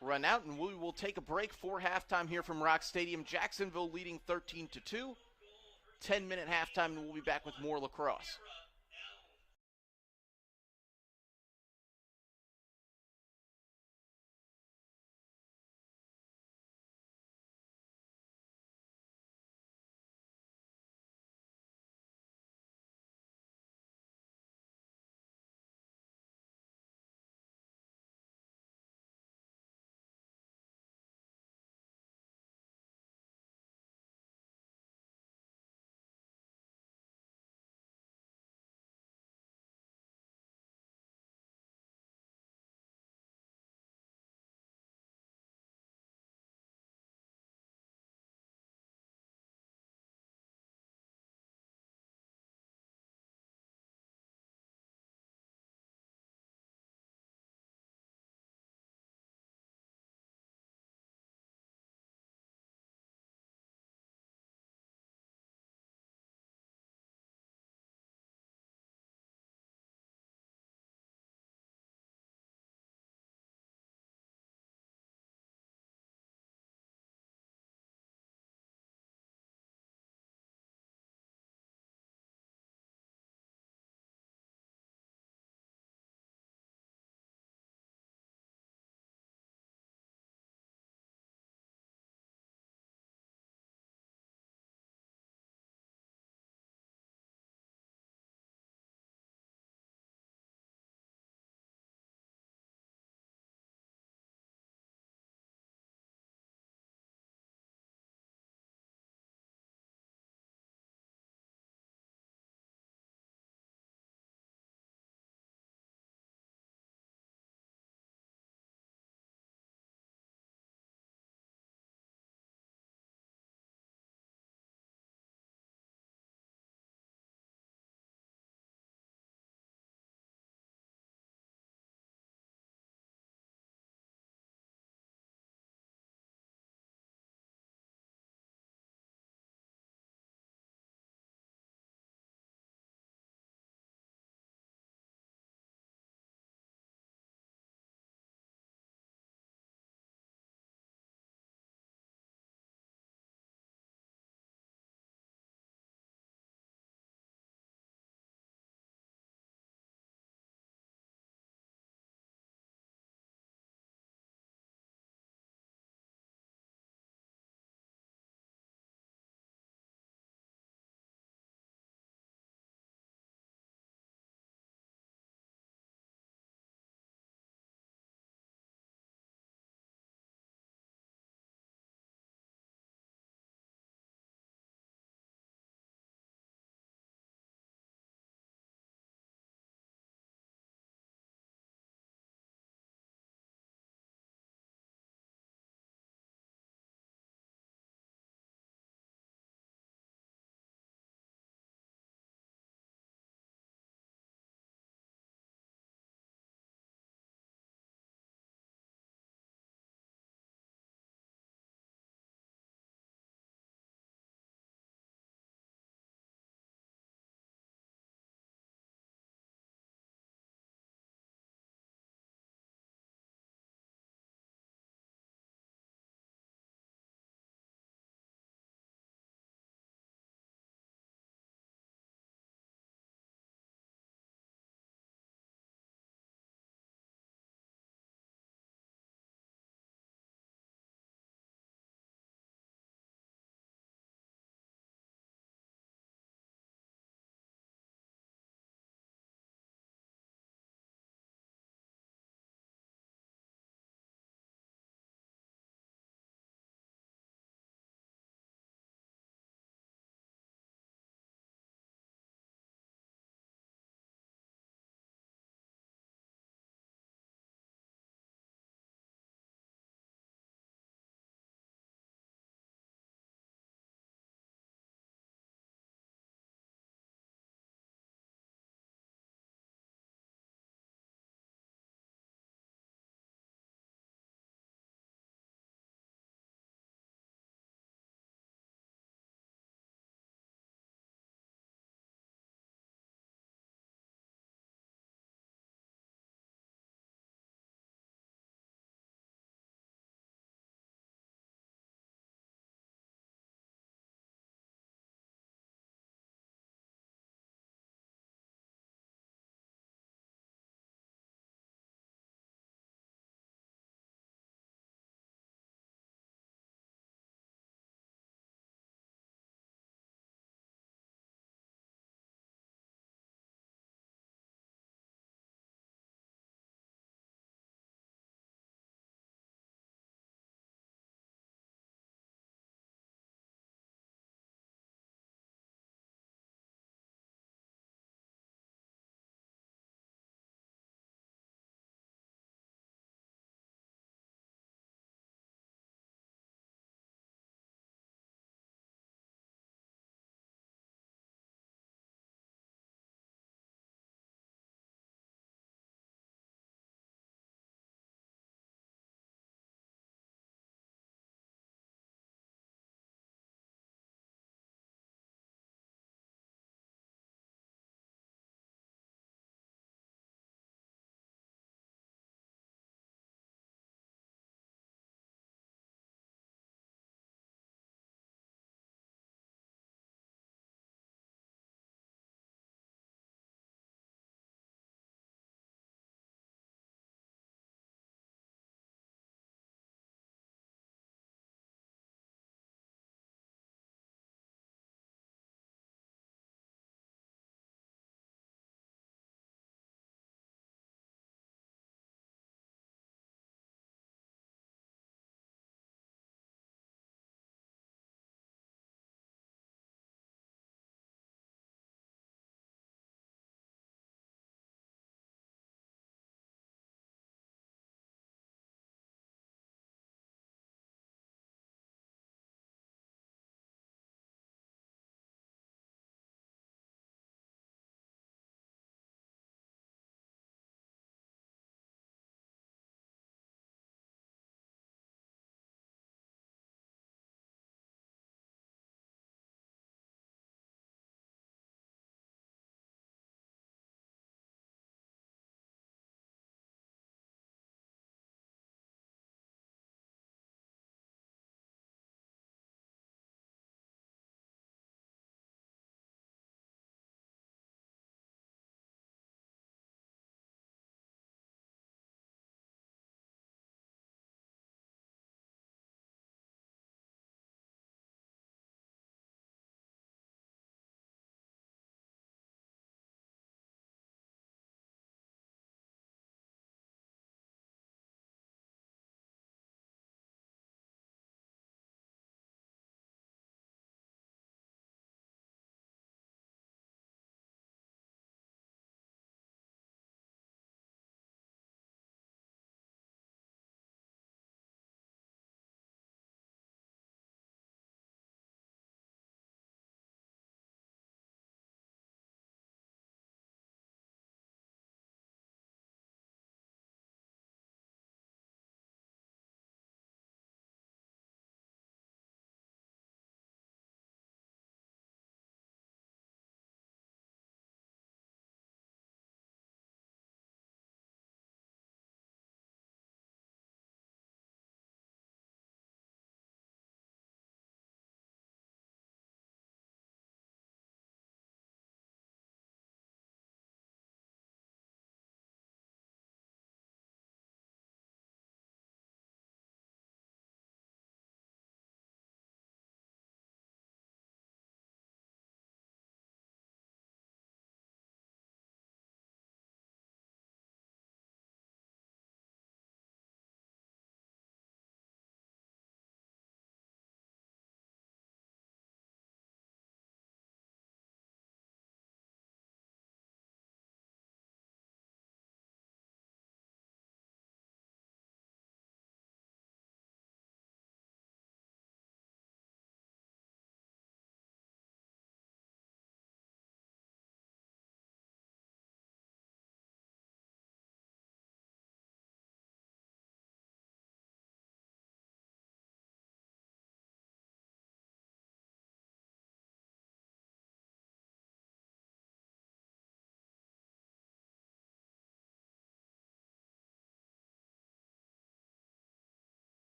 run out, and we will take a break for halftime here from Rock Stadium. Jacksonville leading 13-2. 10-minute halftime, and we'll be back with more lacrosse.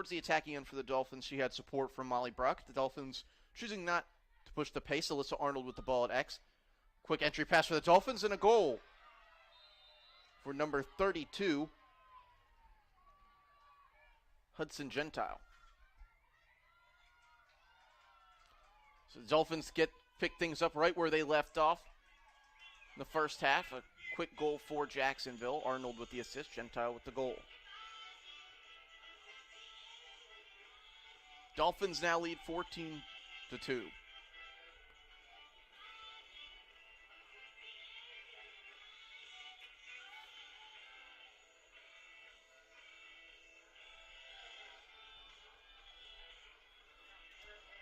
towards the attacking end for the Dolphins. She had support from Molly Brock. The Dolphins choosing not to push the pace. Alyssa Arnold with the ball at X. Quick entry pass for the Dolphins and a goal for number 32, Hudson Gentile. So the Dolphins pick things up right where they left off in the first half. A quick goal for Jacksonville. Arnold with the assist, Gentile with the goal. Dolphins now lead 14-2.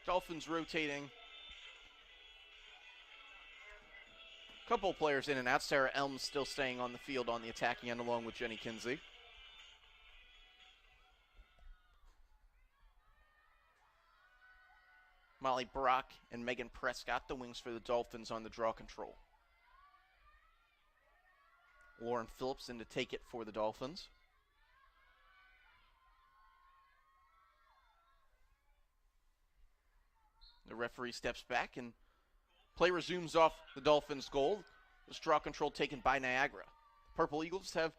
Dolphins rotating. Couple players in and out. Sarah Elms still staying on the field on the attacking end along with Jenny Kinsey. Molly Brock and Megan Prescott, the wings for the Dolphins on the draw control. Lauren Phillips in to take it for the Dolphins. The referee steps back and play resumes off the Dolphins' goal. This draw control taken by Niagara. The Purple Eagles have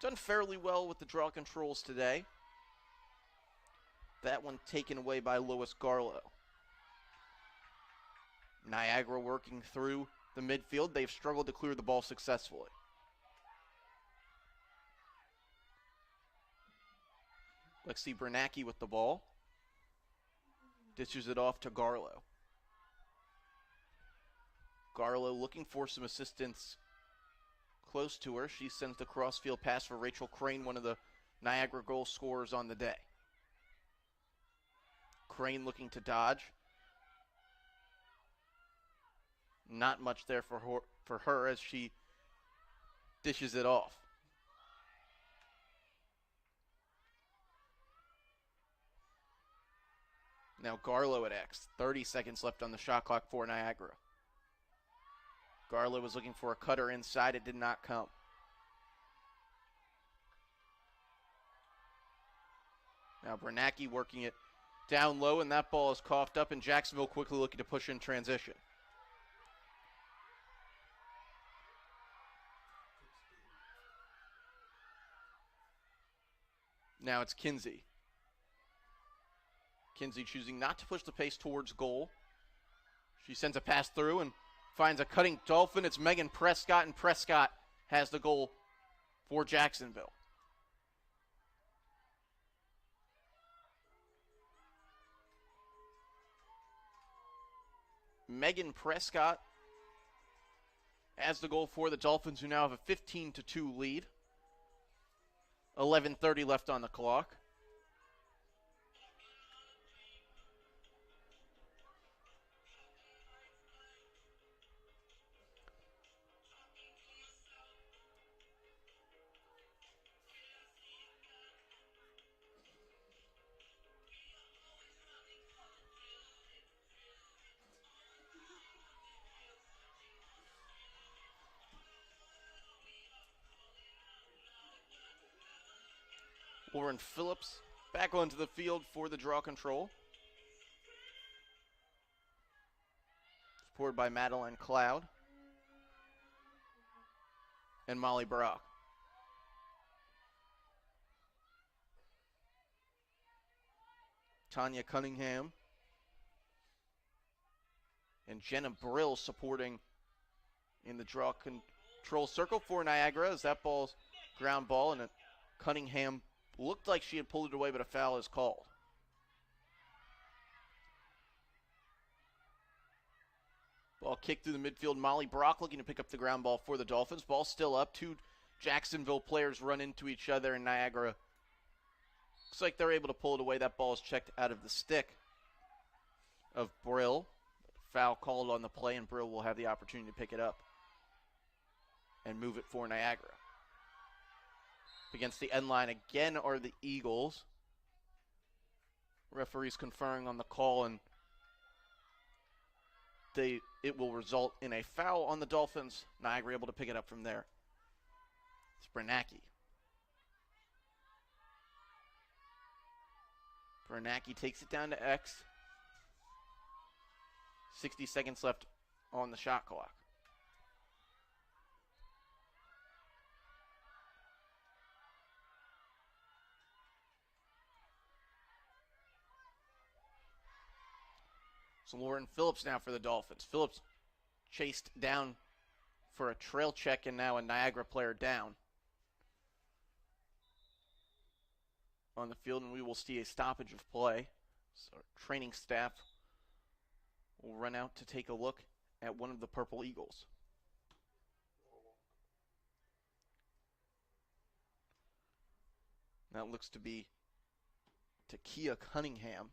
done fairly well with the draw controls today. That one taken away by Lois Garlow. Niagara working through the midfield. They've struggled to clear the ball successfully. Lexi Bernacki with the ball. Dishes it off to Garlow. Garlow looking for some assistance close to her. She sends the crossfield pass for Rachel Crane, one of the Niagara goal scorers on the day. Crane looking to dodge. Not much there for her as she dishes it off. Now Garlow at X. 30 seconds left on the shot clock for Niagara. Garlow was looking for a cutter inside. It did not come. Now Bernacki working it down low, and that ball is coughed up, and Jacksonville quickly looking to push in transition. Now it's Kinsey. Kinsey choosing not to push the pace towards goal. She sends a pass through and finds a cutting Dolphin. It's Megan Prescott, and Prescott has the goal for Jacksonville. Megan Prescott has the goal for the Dolphins, who now have a 15-2 lead. 11:30 left on the clock. Lauren Phillips back onto the field for the draw control. Supported by Madeline Cloud and Molly Brock. Tanya Cunningham and Jenna Brill supporting in the draw control circle for Niagara as that ball's ground ball, and Cunningham looked like she had pulled it away, but a foul is called. Ball kicked through the midfield. Molly Brock looking to pick up the ground ball for the Dolphins. Ball still up. Two Jacksonville players run into each other, and Niagara looks like they're able to pull it away. That ball is checked out of the stick of Brill. Foul called on the play, and Brill will have the opportunity to pick it up and move it for Niagara. Against the end line again are the Eagles. Referees conferring on the call, and it will result in a foul on the Dolphins. Niagara able to pick it up from there. It's Bernacki. Bernacki takes it down to X. 60 seconds left on the shot clock. So Lauren Phillips now for the Dolphins. Phillips chased down for a trail check and now a Niagara player down on the field, and we will see a stoppage of play. So our training staff will run out to take a look at one of the Purple Eagles. That looks to be Takia Cunningham.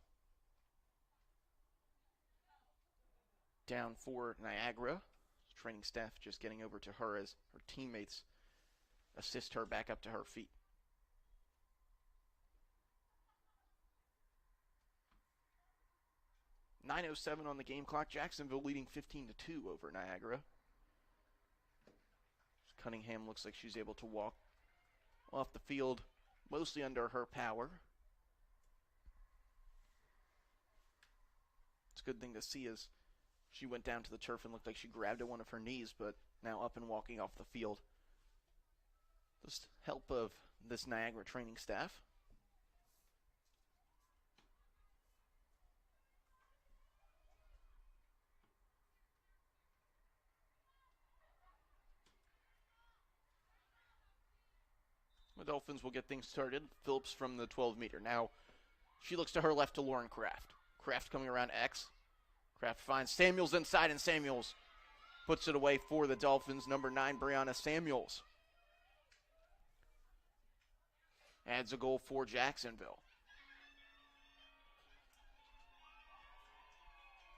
Down for Niagara. Training staff just getting over to her as her teammates assist her back up to her feet. .9:07 on the game clock. Jacksonville leading 15-2 over Niagara. Cunningham looks like she's able to walk off the field mostly under her power. It's a good thing to see as she went down to the turf and looked like she grabbed at one of her knees, but now up and walking off the field. Just help of this Niagara training staff. The Dolphins will get things started. Phillips from the 12-meter. Now, she looks to her left to Lauren Kraft. Kraft coming around X. Kraft finds Samuels inside, and Samuels puts it away for the Dolphins. Number 9, Brianna Samuels adds a goal for Jacksonville.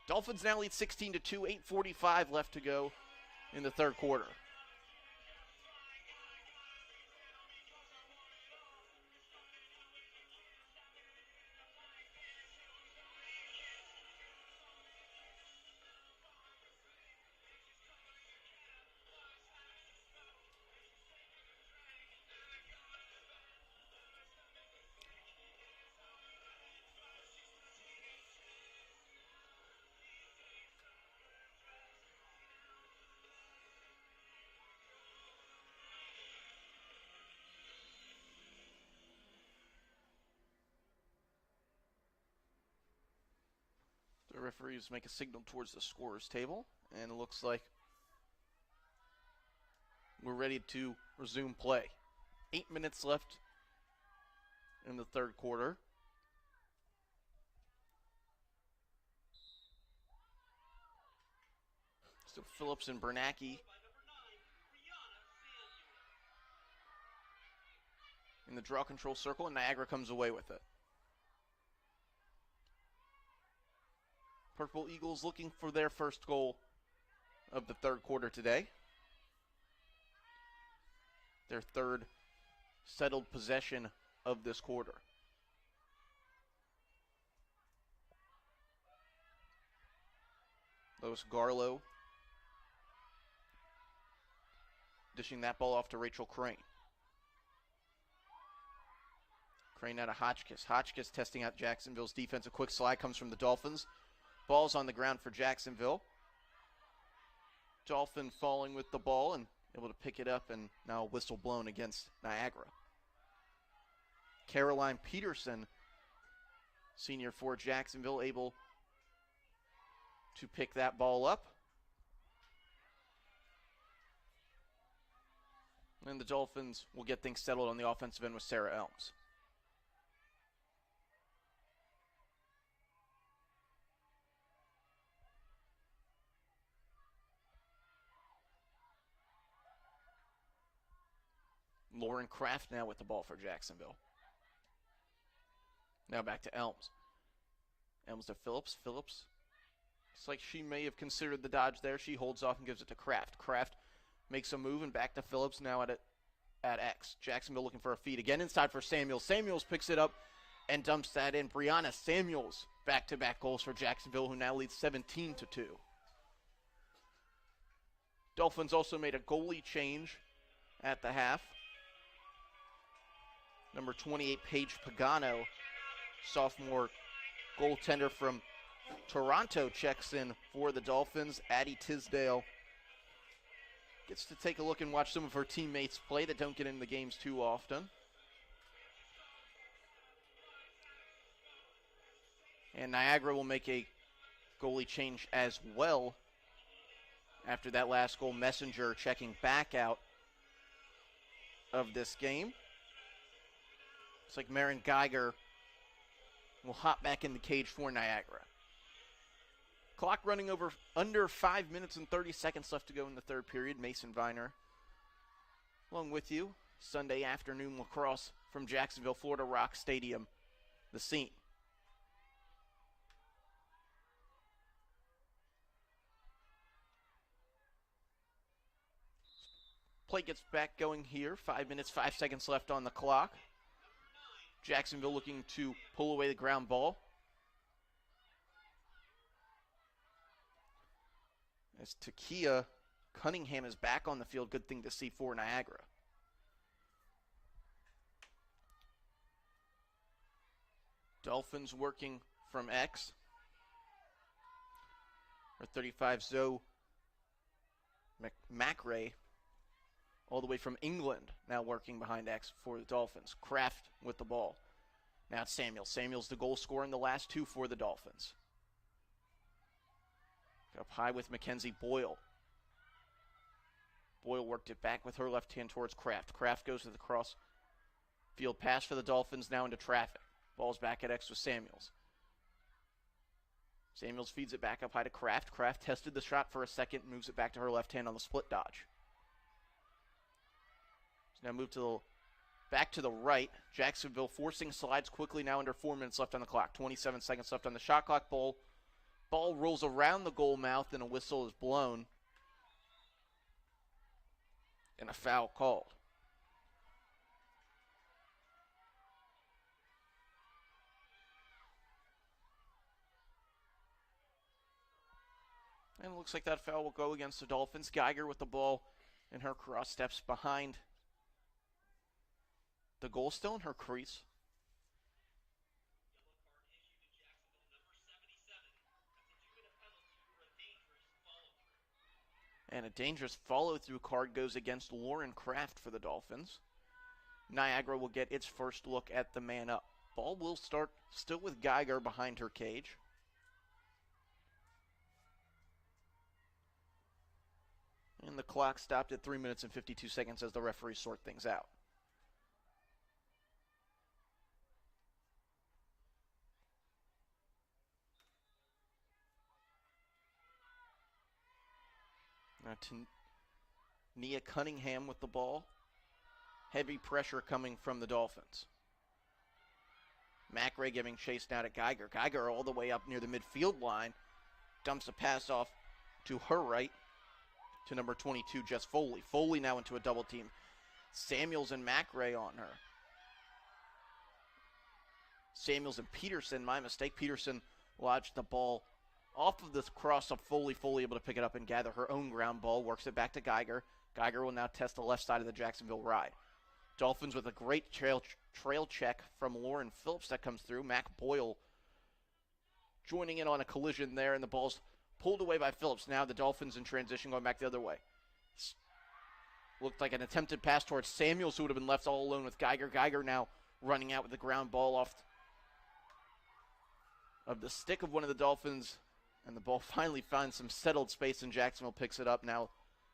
Dolphins now lead 16-2, 8:45 left to go in the third quarter. The referees make a signal towards the scorer's table, and it looks like we're ready to resume play. 8 minutes left in the third quarter. So Phillips and Bernacki in the draw control circle, and Niagara comes away with it. Purple Eagles looking for their first goal of the third quarter today. Their third settled possession of this quarter. Lois Garlow dishing that ball off to Rachel Crane. Crane out of Hotchkiss. Hotchkiss testing out Jacksonville's defense. A quick slide comes from the Dolphins. Ball's on the ground for Jacksonville. Dolphin falling with the ball and able to pick it up, and now a whistle blown against Niagara. Caroline Peterson, senior for Jacksonville, able to pick that ball up. And the Dolphins will get things settled on the offensive end with Sarah Elms. Lauren Kraft now with the ball for Jacksonville. Now back to Elms. Elms to Phillips. Phillips, it's like she may have considered the dodge there. She holds off and gives it to Kraft. Kraft makes a move and back to Phillips now at X. Jacksonville looking for a feed. Again inside for Samuels. Samuels picks it up and dumps that in. Brianna Samuels back-to-back goals for Jacksonville, who now leads 17-2. Dolphins also made a goalie change at the half. Number 28, Paige Pagano, sophomore goaltender from Toronto checks in for the Dolphins. Addie Tisdale gets to take a look and watch some of her teammates play that don't get in the games too often. And Niagara will make a goalie change as well after that last goal. Messenger checking back out of this game. It's like Marin Geiger will hop back in the cage for Niagara. Clock running over under 5 minutes and 30 seconds left to go in the third period. Mason Viner along with you. Sunday afternoon lacrosse from Jacksonville, Florida Rock Stadium, the scene. Play gets back going here. 5 minutes, 5 seconds left on the clock. Jacksonville looking to pull away the ground ball. As Takia Cunningham is back on the field, good thing to see for Niagara. Dolphins working from X. Or 35 Zoe McRae, all the way from England, now working behind X for the Dolphins. Kraft with the ball. Now it's Samuels. Samuels the goal scorer in the last two for the Dolphins. Up high with Mackenzie Boyle. Boyle worked it back with her left hand towards Kraft. Kraft goes to the cross field pass for the Dolphins, now into traffic. Ball's back at X with Samuels. Samuels feeds it back up high to Kraft. Kraft tested the shot for a second, moves it back to her left hand on the split dodge. Now move to the back to the right. Jacksonville forcing slides quickly now under 4 minutes left on the clock. 27 seconds left on the shot clock. Ball rolls around the goal mouth and a whistle is blown. And a foul called. And it looks like that foul will go against the Dolphins. Geiger with the ball in her cross steps behind the goal, still in her crease. And a dangerous follow-through card goes against Lauren Kraft for the Dolphins. Niagara will get its first look at the man up. Ball will start still with Geiger behind her cage. And the clock stopped at 3 minutes and 52 seconds as the referees sort things out. Now to Nia Cunningham with the ball. Heavy pressure coming from the Dolphins. McRae giving chase now to Geiger. Geiger all the way up near the midfield line. Dumps a pass off to her right to number 22, Jess Foley. Foley now into a double team. Samuels and McRae on her. Samuels and Peterson, my mistake. Peterson lodged the ball off of this cross of Foley. Foley able to pick it up and gather her own ground ball. Works it back to Geiger. Geiger will now test the left side of the Jacksonville ride. Dolphins with a great trail check from Lauren Phillips that comes through. Mac Boyle joining in on a collision there, and the ball's pulled away by Phillips. Now the Dolphins in transition going back the other way. Looked like an attempted pass towards Samuels, who would have been left all alone with Geiger. Geiger now running out with the ground ball off of the stick of one of the Dolphins. And the ball finally finds some settled space, and Jacksonville picks it up now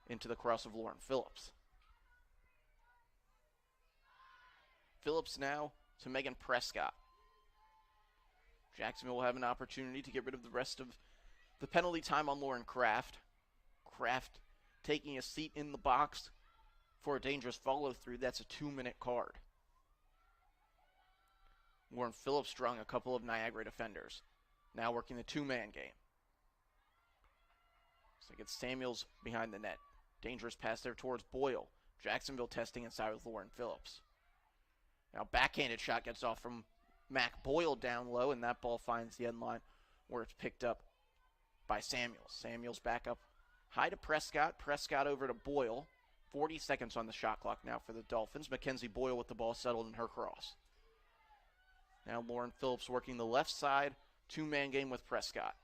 into the cross of Lauren Phillips. Phillips now to Megan Prescott. Jacksonville will have an opportunity to get rid of the rest of the penalty time on Lauren Kraft. Kraft taking a seat in the box for a dangerous follow-through. That's a 2-minute card. Lauren Phillips strung a couple of Niagara defenders. Now working the two-man game. So it gets Samuels behind the net. Dangerous pass there towards Boyle. Jacksonville testing inside with Lauren Phillips. Now backhanded shot gets off from Mac Boyle down low, and that ball finds the end line where it's picked up by Samuels. Samuels back up high to Prescott. Prescott over to Boyle. 40 seconds on the shot clock now for the Dolphins. Mackenzie Boyle with the ball settled in her cross. Now Lauren Phillips working the left side. Two-man game with Prescott.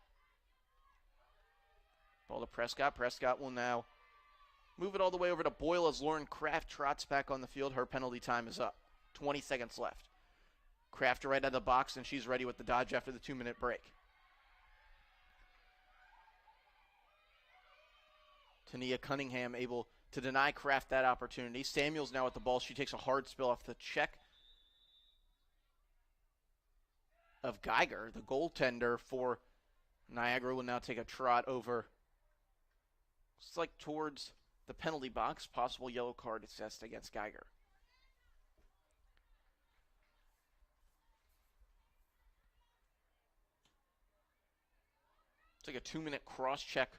Ball to Prescott. Prescott will now move it all the way over to Boyle as Lauren Kraft trots back on the field. Her penalty time is up. 20 seconds left. Kraft right out of the box, and she's ready with the dodge after the 2-minute break. Tania Cunningham able to deny Kraft that opportunity. Samuels now at the ball. She takes a hard spill off the check of Geiger, the goaltender for Niagara. Will now take a trot over. It's like towards the penalty box. Possible yellow card assessed against Geiger. It's like a 2-minute cross check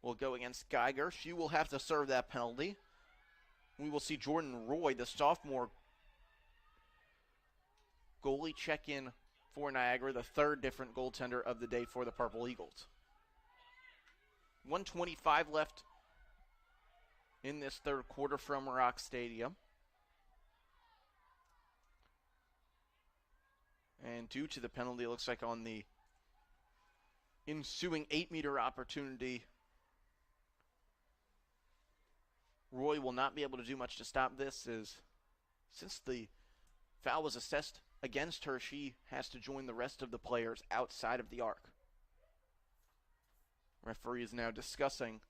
will go against Geiger. She will have to serve that penalty. We will see Jordan Roy, the sophomore goalie, check in for Niagara, the third different goaltender of the day for the Purple Eagles. 1:25 left in this third quarter from Rock Stadium. And due to the penalty, it looks like on the ensuing 8-meter opportunity, Roy will not be able to do much to stop this, since the foul was assessed against her, she has to join the rest of the players outside of the arc. Referee is now discussing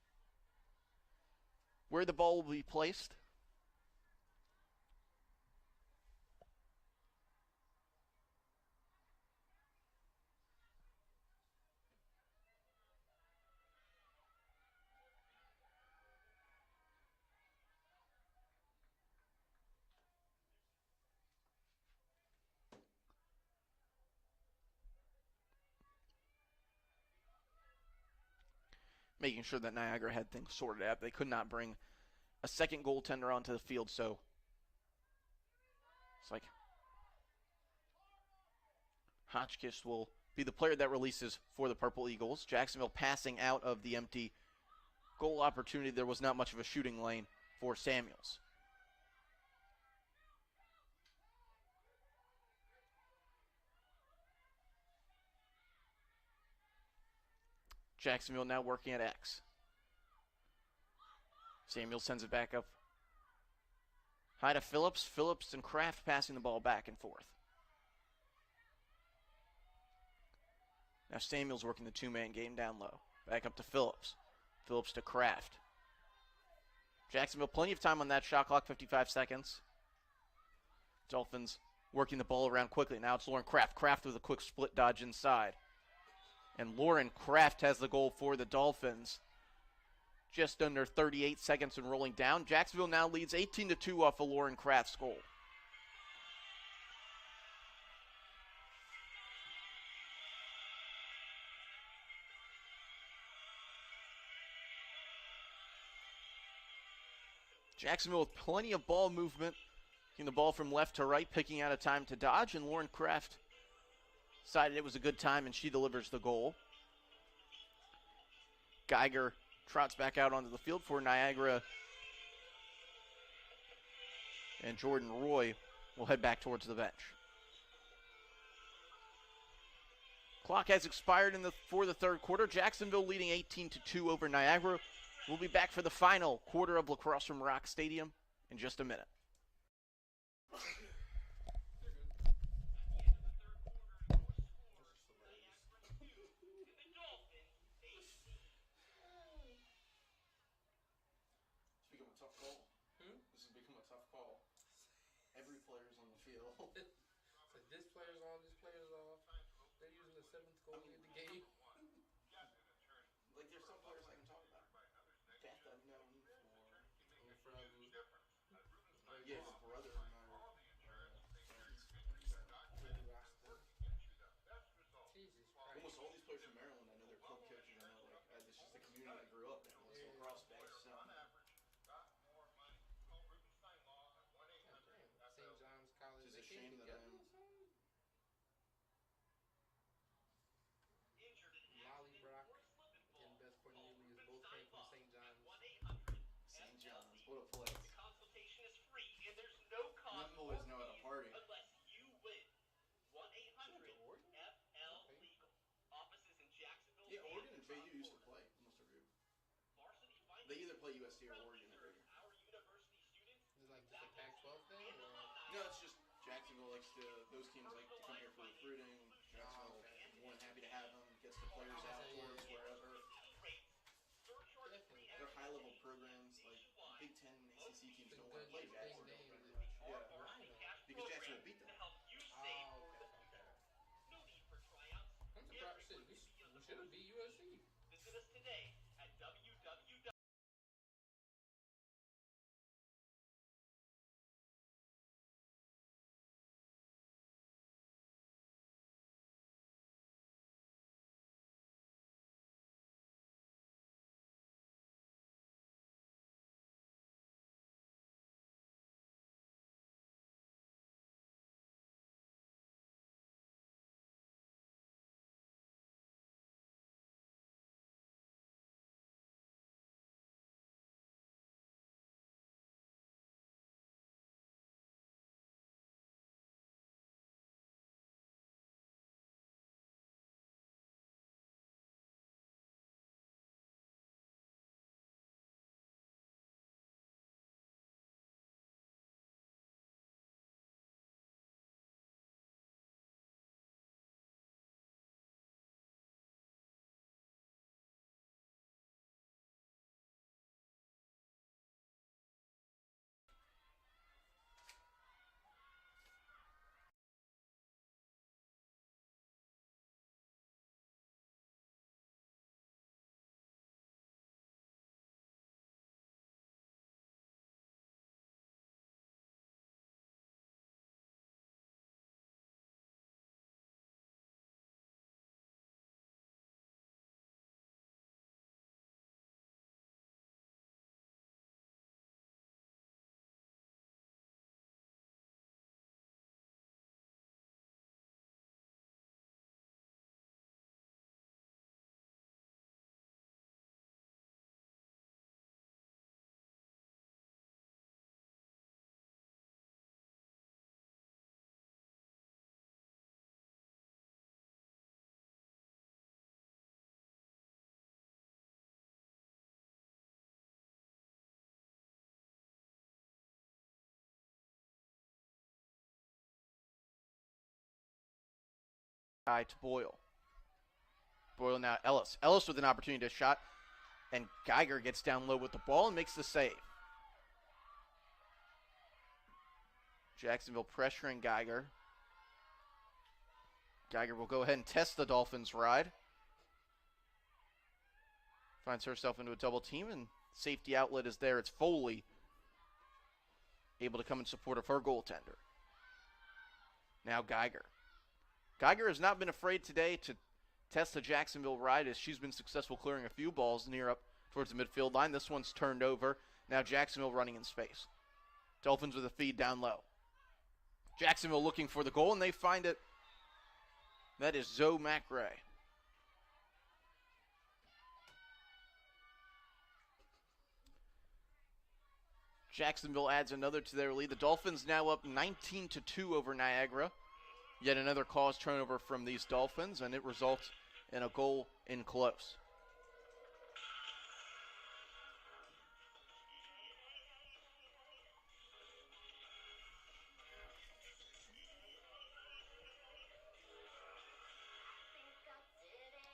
where the ball will be placed. Making sure that Niagara had things sorted out. They could not bring a second goaltender onto the field, so it's like Hotchkiss will be the player that releases for the Purple Eagles. Jacksonville passing out of the empty goal opportunity. There was not much of a shooting lane for Samuels. Jacksonville now working at X. Samuel sends it back up high to Phillips. Phillips and Kraft passing the ball back and forth. Now Samuel's working the two-man game down low. Back up to Phillips. Phillips to Kraft. Jacksonville, plenty of time on that shot clock, 55 seconds. Dolphins working the ball around quickly. Now it's Lauren Kraft. Kraft with a quick split dodge inside. And Lauren Kraft has the goal for the Dolphins. Just under 38 seconds and rolling down. Jacksonville now leads 18-2 off of Lauren Kraft's goal. Jacksonville with plenty of ball movement. Getting the ball from left to right, picking out a time to dodge, and Lauren Kraft decided it was a good time, and she delivers the goal. Geiger trots back out onto the field for Niagara, and Jordan Roy will head back towards the bench. Clock has expired for the third quarter. Jacksonville leading 18-2 over Niagara. We'll be back for the final quarter of Lacrosse from Rock Stadium in just a minute.
This player's on, this player's off. They're using the seventh goalie in the game.
Like, there's some players I can talk about. Death unknown for... Yeah, his brother and I are friends.
Jesus Christ.
Almost all these players from Maryland, I know they're club coaches. I know, like, it's just the community I grew up in. It's lacrosse based, so...
St. John's College.
It's just a shame that I'm...
Molly Brock and Beth Cornelius both came from St. John's.
St. John's, what a place. Them boys know how to party. play USC or Oregon every year.
Is it like just a Pac-12 thing, or?
No, it's just Jacksonville likes to. Those teams like to come here for recruiting.
Oh,
Jacksonville
okay.
is more than happy to have them. Gets the players
I'm gonna
out
say,
towards
yeah.
wherever.
Definitely.
They're high-level programs. Like Big Ten and ACC teams
The
don't want
good
to play
big
Jacksonville
names.
very much. Yeah,
Why though?
because Jacksonville beat them.
Oh, okay, okay. I'm surprised. Shit, we should have beat USC.
To Boyle. Boyle now Ellis. Ellis with an opportunity to shot, and Geiger gets down low with the ball and makes the save. Jacksonville pressuring Geiger. Geiger will go ahead and test the Dolphins' ride. Finds herself into a double team, and safety outlet is there. It's Foley able to come in support of her goaltender. Now Geiger. Geiger has not been afraid today to test the Jacksonville ride as she's been successful clearing a few balls near up towards the midfield line. This one's turned over. Now Jacksonville running in space. Dolphins with a feed down low. Jacksonville looking for the goal, and they find it. That is Zoe McRae. Jacksonville adds another to their lead. The Dolphins now up 19-2 over Niagara. Yet another cause turnover from these Dolphins, and it results in a goal in close.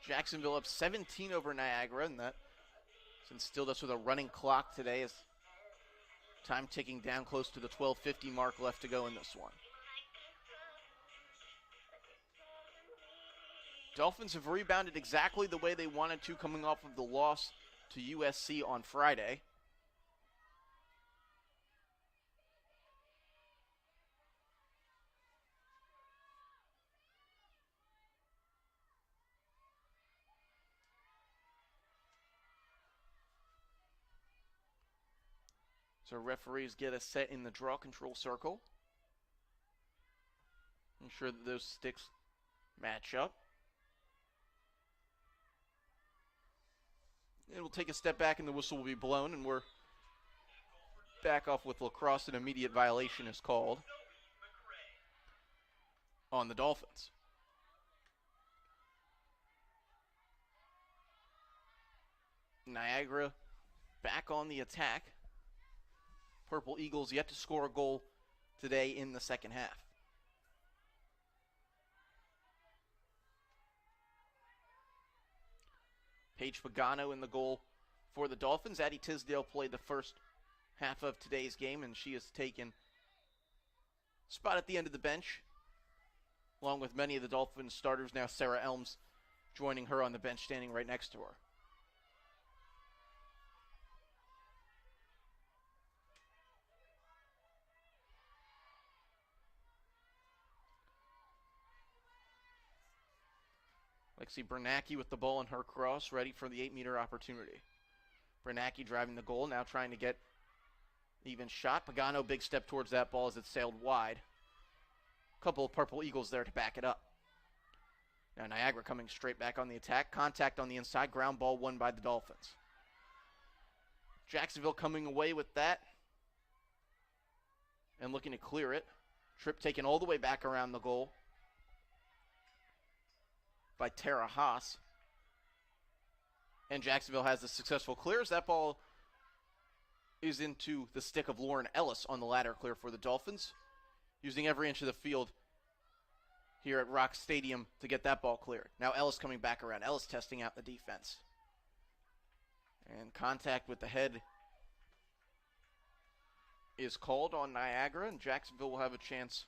Jacksonville up 17 over Niagara, and that instilled us with a running clock today as time ticking down close to the 12:50 mark left to go in this one. Dolphins have rebounded exactly the way they wanted to coming off of the loss to USC on Friday. So referees get a set in the draw control circle. Ensure that those sticks match up. And we'll take a step back and the whistle will be blown, and we're back off with Lacrosse. An immediate violation is called on the Dolphins. Niagara back on the attack. Purple Eagles yet to score a goal today in the second half. Paige Pagano in the goal for the Dolphins. Addie Tisdale played the first half of today's game, and she has taken a spot at the end of the bench, along with many of the Dolphins starters. Now Sarah Elms joining her on the bench, standing right next to her. Lexi Bernacki with the ball in her cross, ready for the 8-meter opportunity. Bernacki driving the goal, now trying to get even shot. Pagano, big step towards that ball as it sailed wide. A couple of Purple Eagles there to back it up. Now Niagara coming straight back on the attack. Contact on the inside, ground ball won by the Dolphins. Jacksonville coming away with that and looking to clear it. Trip taken all the way back around the goal by Tara Haas. And Jacksonville has the successful clears. That ball is into the stick of Lauren Ellis on the ladder clear for the Dolphins, using every inch of the field here at Rock Stadium to get that ball cleared. Now Ellis coming back around. Ellis testing out the defense. And contact with the head is called on Niagara, and Jacksonville will have a chance.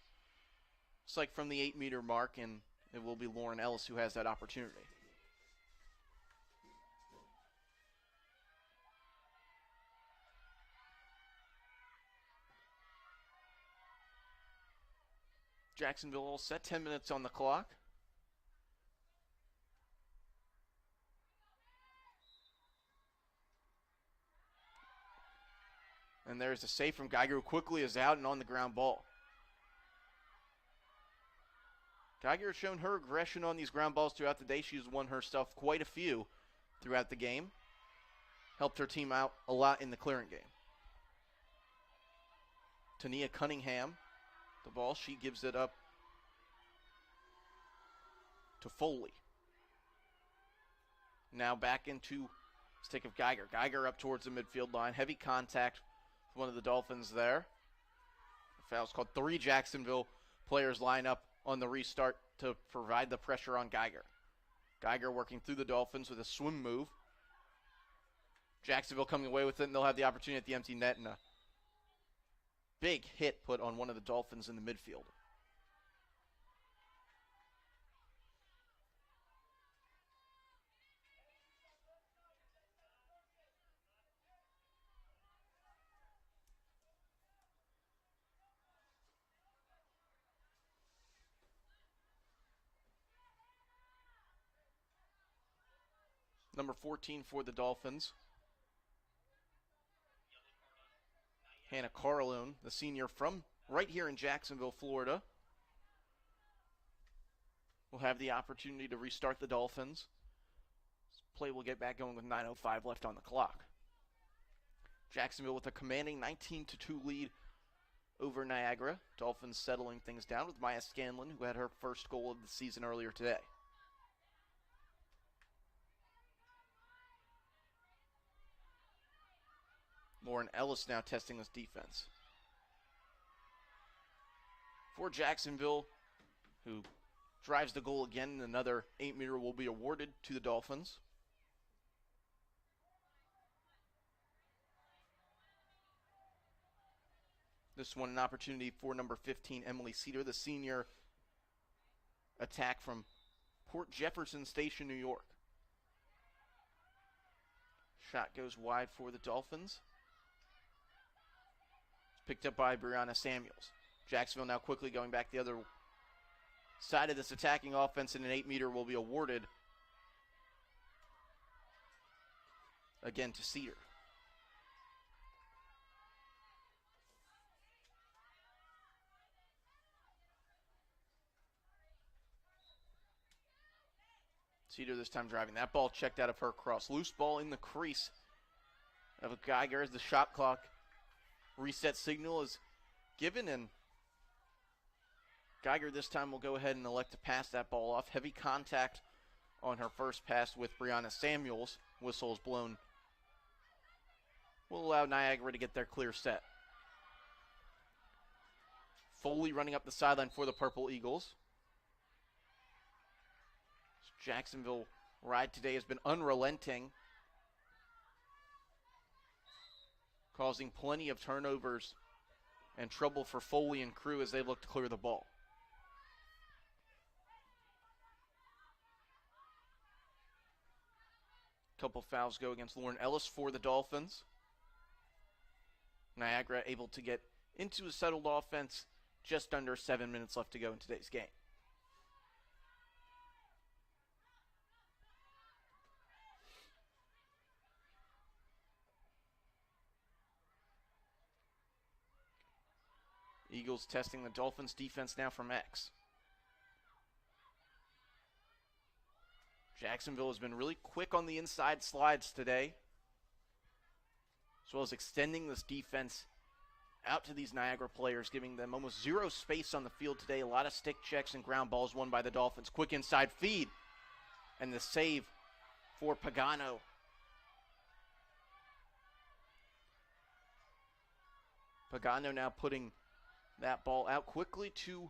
It's like from the 8-meter mark, and it will be Lauren Ellis who has that opportunity. Jacksonville all set, 10 minutes on the clock. And there's a save from Geiger, who quickly is out and on the ground ball. Geiger has shown her aggression on these ground balls throughout the day. She's won herself quite a few throughout the game. Helped her team out a lot in the clearing game. Tania Cunningham, the ball, she gives it up to Foley. Now back into stick of Geiger. Geiger up towards the midfield line. Heavy contact with one of the Dolphins there. The foul's called. 3 Jacksonville players line up on the restart to provide the pressure on Geiger. Geiger working through the Dolphins with a swim move. Jacksonville coming away with it, and they'll have the opportunity at the empty net, and a big hit put on one of the Dolphins in the midfield. Number 14 for the Dolphins, Hannah Carlone, the senior from right here in Jacksonville, Florida, will have the opportunity to restart the Dolphins. This play will get back going with 9:05 left on the clock. Jacksonville with a commanding 19-2 lead over Niagara. Dolphins settling things down with Maya Scanlon, who had her first goal of the season earlier today. Lauren Ellis now testing this defense. For Jacksonville, who drives the goal again, and another 8-meter will be awarded to the Dolphins. This one an opportunity for number 15, Emily Cedar, the senior attack from Port Jefferson Station, New York. Shot goes wide for the Dolphins. Picked up by Brianna Samuels. Jacksonville now quickly going back the other side of this attacking offense, and an 8-meter will be awarded again to Cedar. Cedar this time driving. That ball checked out of her cross. Loose ball in the crease of Geiger as the shot clock reset signal is given, and Geiger this time will go ahead and elect to pass that ball off. Heavy contact on her first pass with Brianna Samuels. Whistle is blown will allow Niagara to get their clear set. Foley running up the sideline for the Purple Eagles. Jacksonville ride today has been unrelenting, causing plenty of turnovers and trouble for Foley and crew as they look to clear the ball. Couple fouls go against Lauren Ellis for the Dolphins. Niagara able to get into a settled offense, just under 7 minutes left to go in today's game. Eagles testing the Dolphins defense now from X. Jacksonville has been really quick on the inside slides today, as well as extending this defense out to these Niagara players, giving them almost zero space on the field today. A lot of stick checks and ground balls won by the Dolphins. Quick inside feed, and the save for Pagano. Pagano now putting that ball out quickly to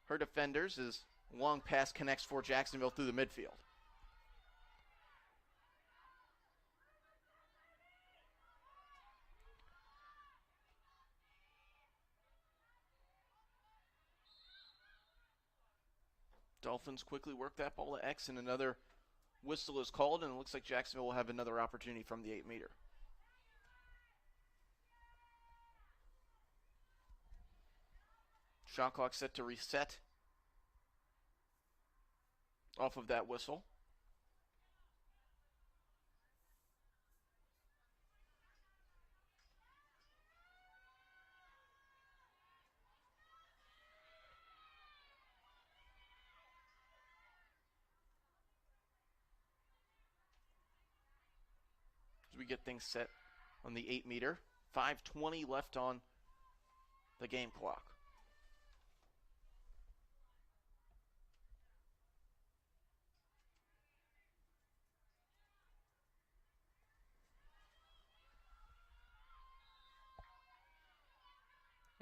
her defenders as long pass connects for Jacksonville through the midfield. Dolphins quickly work that ball to X, and another whistle is called, and it looks like Jacksonville will have another opportunity from the 8-meter. Shot clock set to reset off of that whistle. As we get things set on the 8-meter, 5:20 left on the game clock.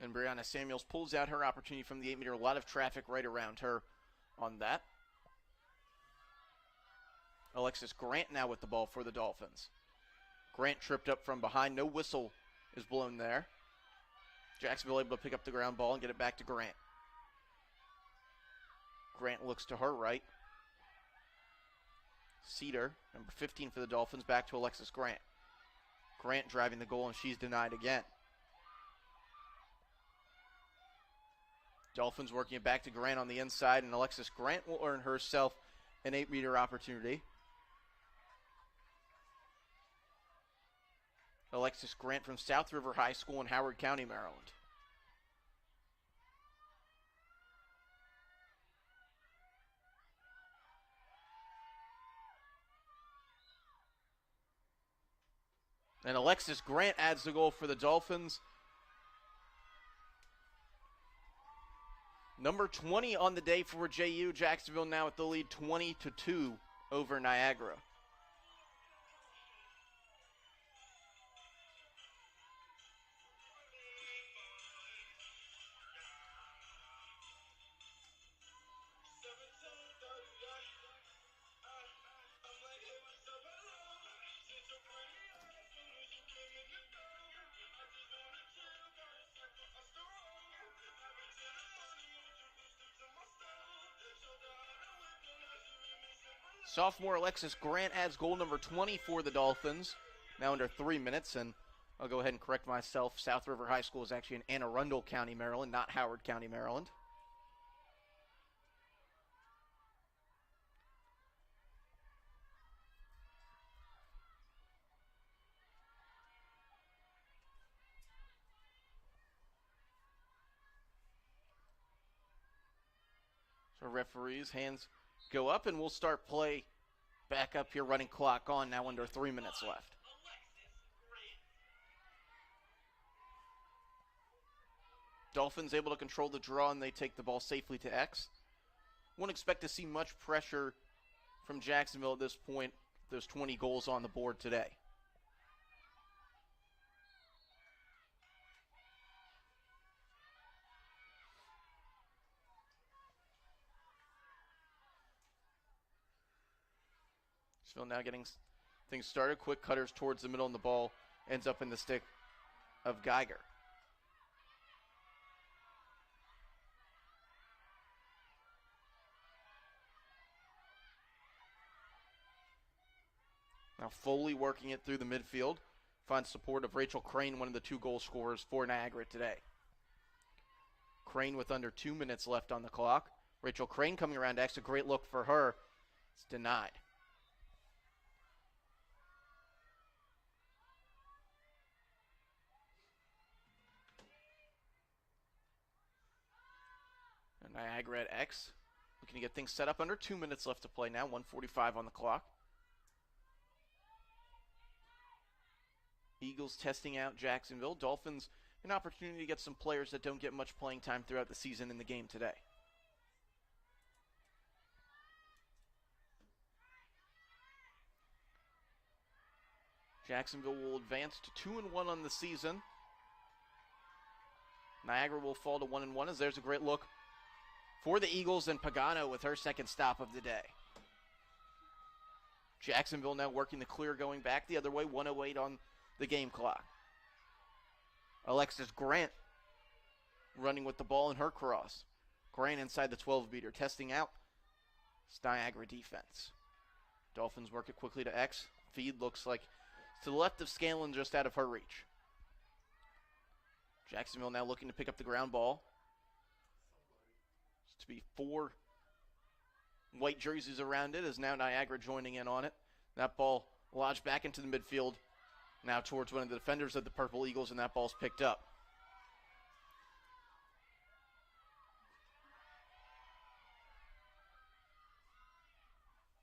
And Brianna Samuels pulls out her opportunity from the 8-meter. A lot of traffic right around her on that. Alexis Grant now with the ball for the Dolphins. Grant tripped up from behind. No whistle is blown there. Jacksonville able to pick up the ground ball and get it back to Grant. Grant looks to her right. Cedar, number 15 for the Dolphins, back to Alexis Grant. Grant driving the goal, and she's denied again. Dolphins working it back to Grant on the inside, and Alexis Grant will earn herself an 8-meter opportunity. Alexis Grant from South River High School in Howard County, Maryland. And Alexis Grant adds the goal for the Dolphins. Number 20 on the day for JU. Jacksonville now with the lead 20-2 over Niagara. Sophomore Alexis Grant adds goal number 20 for the Dolphins. Now under 3 minutes, and I'll go ahead and correct myself. South River High School is actually in Anne Arundel County, Maryland, not Howard County, Maryland. So referees' hands go up, and we'll start play back up here, running clock on, now under 3 minutes left. Dolphins able to control the draw, and they take the ball safely to X. Won't expect to see much pressure from Jacksonville at this point. There's 20 goals on the board today. Still now getting things started. Quick cutters towards the middle, and the ball ends up in the stick of Geiger. Now Foley working it through the midfield. Finds support of Rachel Crane, one of the 2 goal scorers for Niagara today. Crane with under 2 minutes left on the clock. Rachel Crane coming around X. A great look for her. It's denied. And Niagara at X. Looking to get things set up. Under 2 minutes left to play now. 1:45 on the clock. Eagles testing out Jacksonville. Dolphins an opportunity to get some players that don't get much playing time throughout the season in the game today. Jacksonville will advance to 2-1 on the season. Niagara will fall to 1-1 as there's a great look for the Eagles, and Pagano with her second stop of the day. Jacksonville now working the clear going back the other way. 1:08 on the game clock. Alexis Grant running with the ball in her cross. Grant inside the 12-beater, testing out Niagara defense. Dolphins work it quickly to X. Feed looks like to the left of Scanlon, just out of her reach. Jacksonville now looking to pick up the ground ball. It's to be 4 white jerseys around it, as now Niagara joining in on it. That ball lodged back into the midfield, now towards one of the defenders of the Purple Eagles, and that ball's picked up.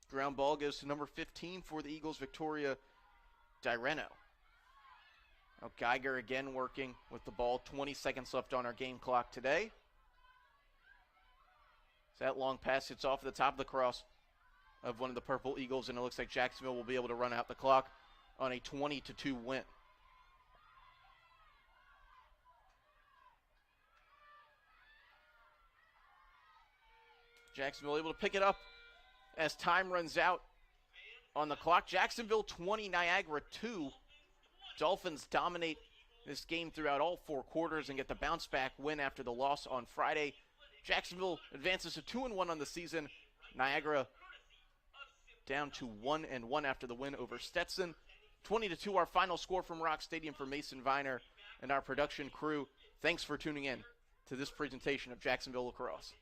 Ground ball goes to number 15 for the Eagles, Victoria Direno. Now Geiger again working with the ball. 20 seconds left on our game clock today. So that long pass hits off at the top of the cross of one of the Purple Eagles, and it looks like Jacksonville will be able to run out the clock on a 20-2 win. Jacksonville able to pick it up as time runs out on the clock. Jacksonville 20, Niagara 2. Dolphins dominate this game throughout all 4 quarters and get the bounce back win after the loss on Friday. Jacksonville advances to 2-1 on the season. Niagara down to 1-1 after the win over Stetson. 20-2 our final score from Rock Stadium for Mason Viner and our production crew. Thanks for tuning in to this presentation of Jacksonville Lacrosse.